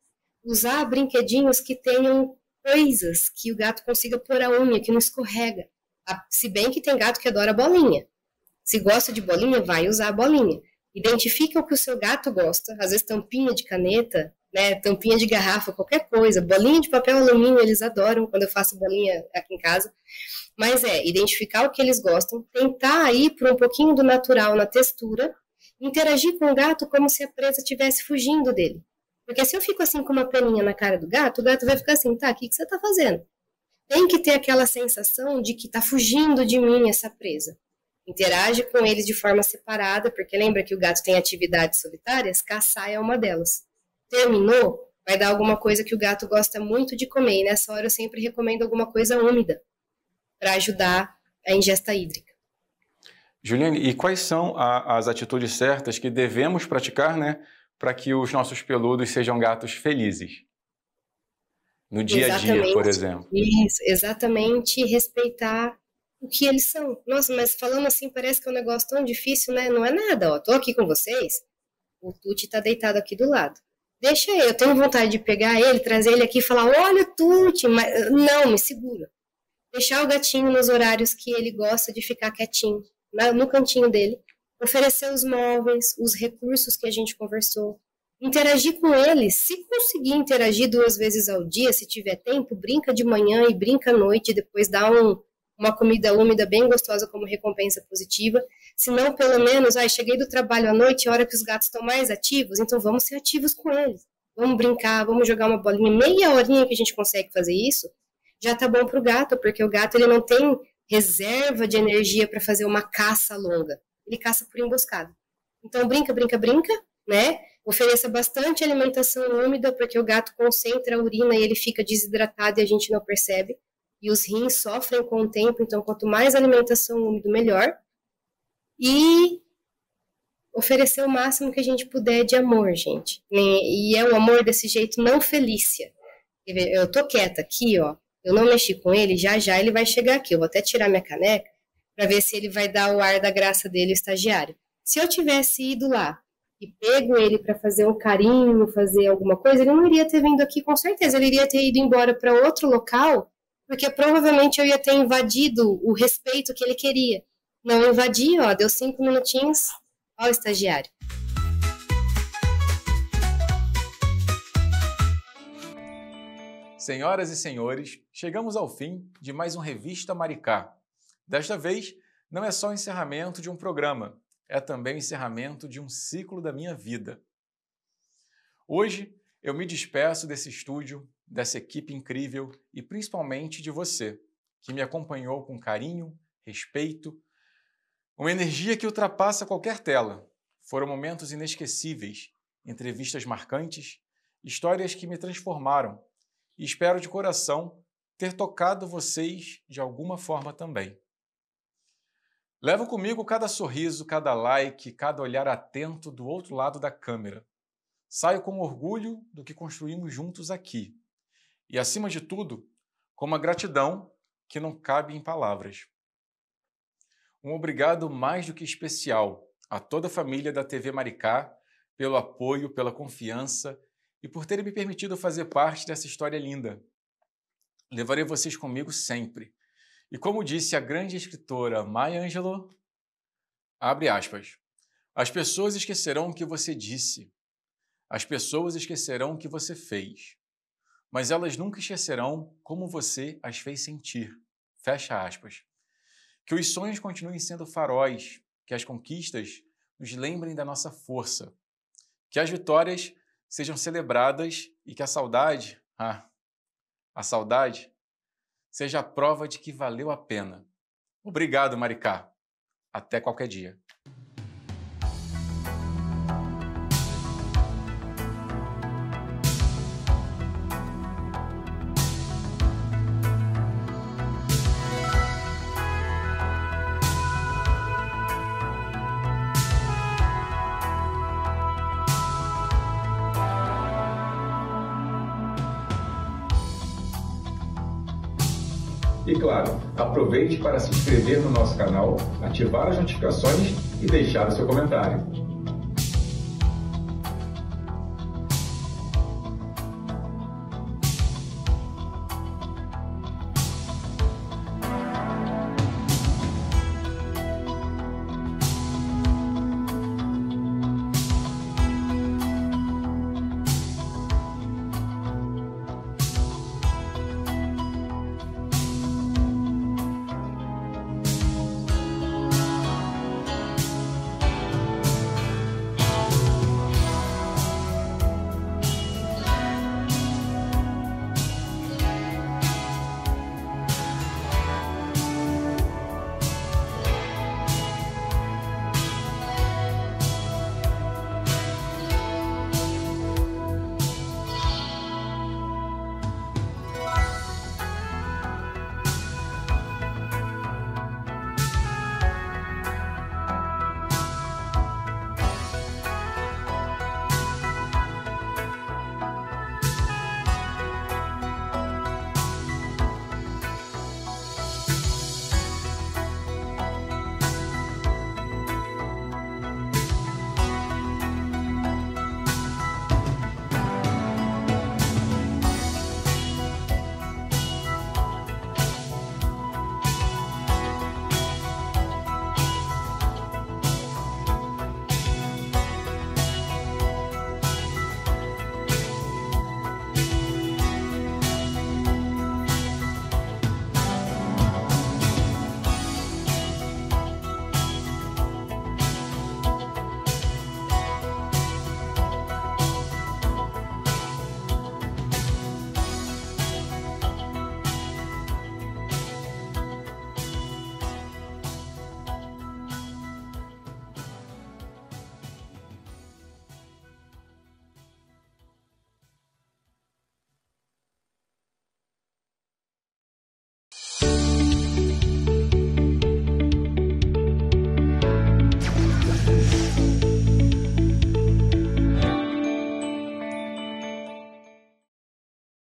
usar brinquedinhos que tenham coisas que o gato consiga pôr a unha, que não escorrega. Se bem que tem gato que adora bolinha. Se gosta de bolinha, vai usar a bolinha. Identifica o que o seu gato gosta, às vezes tampinha de caneta, né, tampinha de garrafa, qualquer coisa, bolinha de papel alumínio, eles adoram quando eu faço bolinha aqui em casa. Mas identificar o que eles gostam, tentar ir para um pouquinho do natural na textura, interagir com o gato como se a presa estivesse fugindo dele. Porque se eu fico assim com uma peninha na cara do gato, o gato vai ficar assim, tá, o que você está fazendo? Tem que ter aquela sensação de que está fugindo de mim essa presa. Interage com eles de forma separada, porque lembra que o gato tem atividades solitárias? Caçar é uma delas. Terminou, vai dar alguma coisa que o gato gosta muito de comer, e nessa hora eu sempre recomendo alguma coisa úmida, para ajudar a ingesta hídrica. Juliane, e quais são as atitudes certas que devemos praticar, né, para que os nossos peludos sejam gatos felizes? No dia a dia, por exemplo. Isso, exatamente, respeitar o que eles são. Nossa, mas falando assim, parece que é um negócio tão difícil, né? Não é nada, tô aqui com vocês, o Tuti tá deitado aqui do lado. Deixa eu tenho vontade de pegar ele, trazer ele aqui e falar, olha, Tuti, mas não, me segura. Deixar o gatinho nos horários que ele gosta de ficar quietinho, no cantinho dele. Oferecer os móveis, os recursos que a gente conversou. Interagir com eles. Se conseguir interagir 2 vezes ao dia, se tiver tempo, brinca de manhã e brinca à noite, e depois dá uma comida úmida bem gostosa como recompensa positiva. Se não, pelo menos, cheguei do trabalho à noite, é a hora que os gatos estão mais ativos, então vamos ser ativos com eles. Vamos brincar, vamos jogar uma bolinha. Meia horinha que a gente consegue fazer isso, já tá bom pro gato, porque o gato ele não tem reserva de energia para fazer uma caça longa. Ele caça por emboscada. Então brinca, né? Ofereça bastante alimentação úmida, porque o gato concentra a urina e ele fica desidratado e a gente não percebe. e os rins sofrem com o tempo, então quanto mais alimentação úmida, melhor. E oferecer o máximo que a gente puder de amor, gente. E é um amor desse jeito, não Felícia. Eu tô quieta aqui, ó, eu não mexi com ele, já já ele vai chegar aqui. Eu vou até tirar minha caneca para ver se ele vai dar o ar da graça dele, o estagiário. Se eu tivesse ido lá e pego ele para fazer um carinho, fazer alguma coisa, ele não iria ter vindo aqui com certeza, ele iria ter ido embora para outro local, porque provavelmente eu ia ter invadido o respeito que ele queria. Não invadi, ó, deu 5 minutinhos, ó o estagiário. Senhoras e senhores, chegamos ao fim de mais um Revista Maricá. Desta vez, não é só o encerramento de um programa, é também o encerramento de um ciclo da minha vida. Hoje, eu me despeço desse estúdio, dessa equipe incrível e principalmente de você, que me acompanhou com carinho, respeito, uma energia que ultrapassa qualquer tela. Foram momentos inesquecíveis, entrevistas marcantes, histórias que me transformaram e espero de coração ter tocado vocês de alguma forma também. Levo comigo cada sorriso, cada like, cada olhar atento do outro lado da câmera. Saio com orgulho do que construímos juntos aqui. E, acima de tudo, com uma gratidão que não cabe em palavras. Um obrigado mais do que especial a toda a família da TV Maricá pelo apoio, pela confiança e por terem me permitido fazer parte dessa história linda. Levarei vocês comigo sempre. E como disse a grande escritora Maya Angelou, abre aspas, as pessoas esquecerão o que você disse, as pessoas esquecerão o que você fez, mas elas nunca esquecerão como você as fez sentir, fecha aspas. Que os sonhos continuem sendo faróis, que as conquistas nos lembrem da nossa força, que as vitórias sejam celebradas e que a saudade, seja a prova de que valeu a pena. Obrigado, Maricá. Até qualquer dia. E claro, aproveite para se inscrever no nosso canal, ativar as notificações e deixar o seu comentário.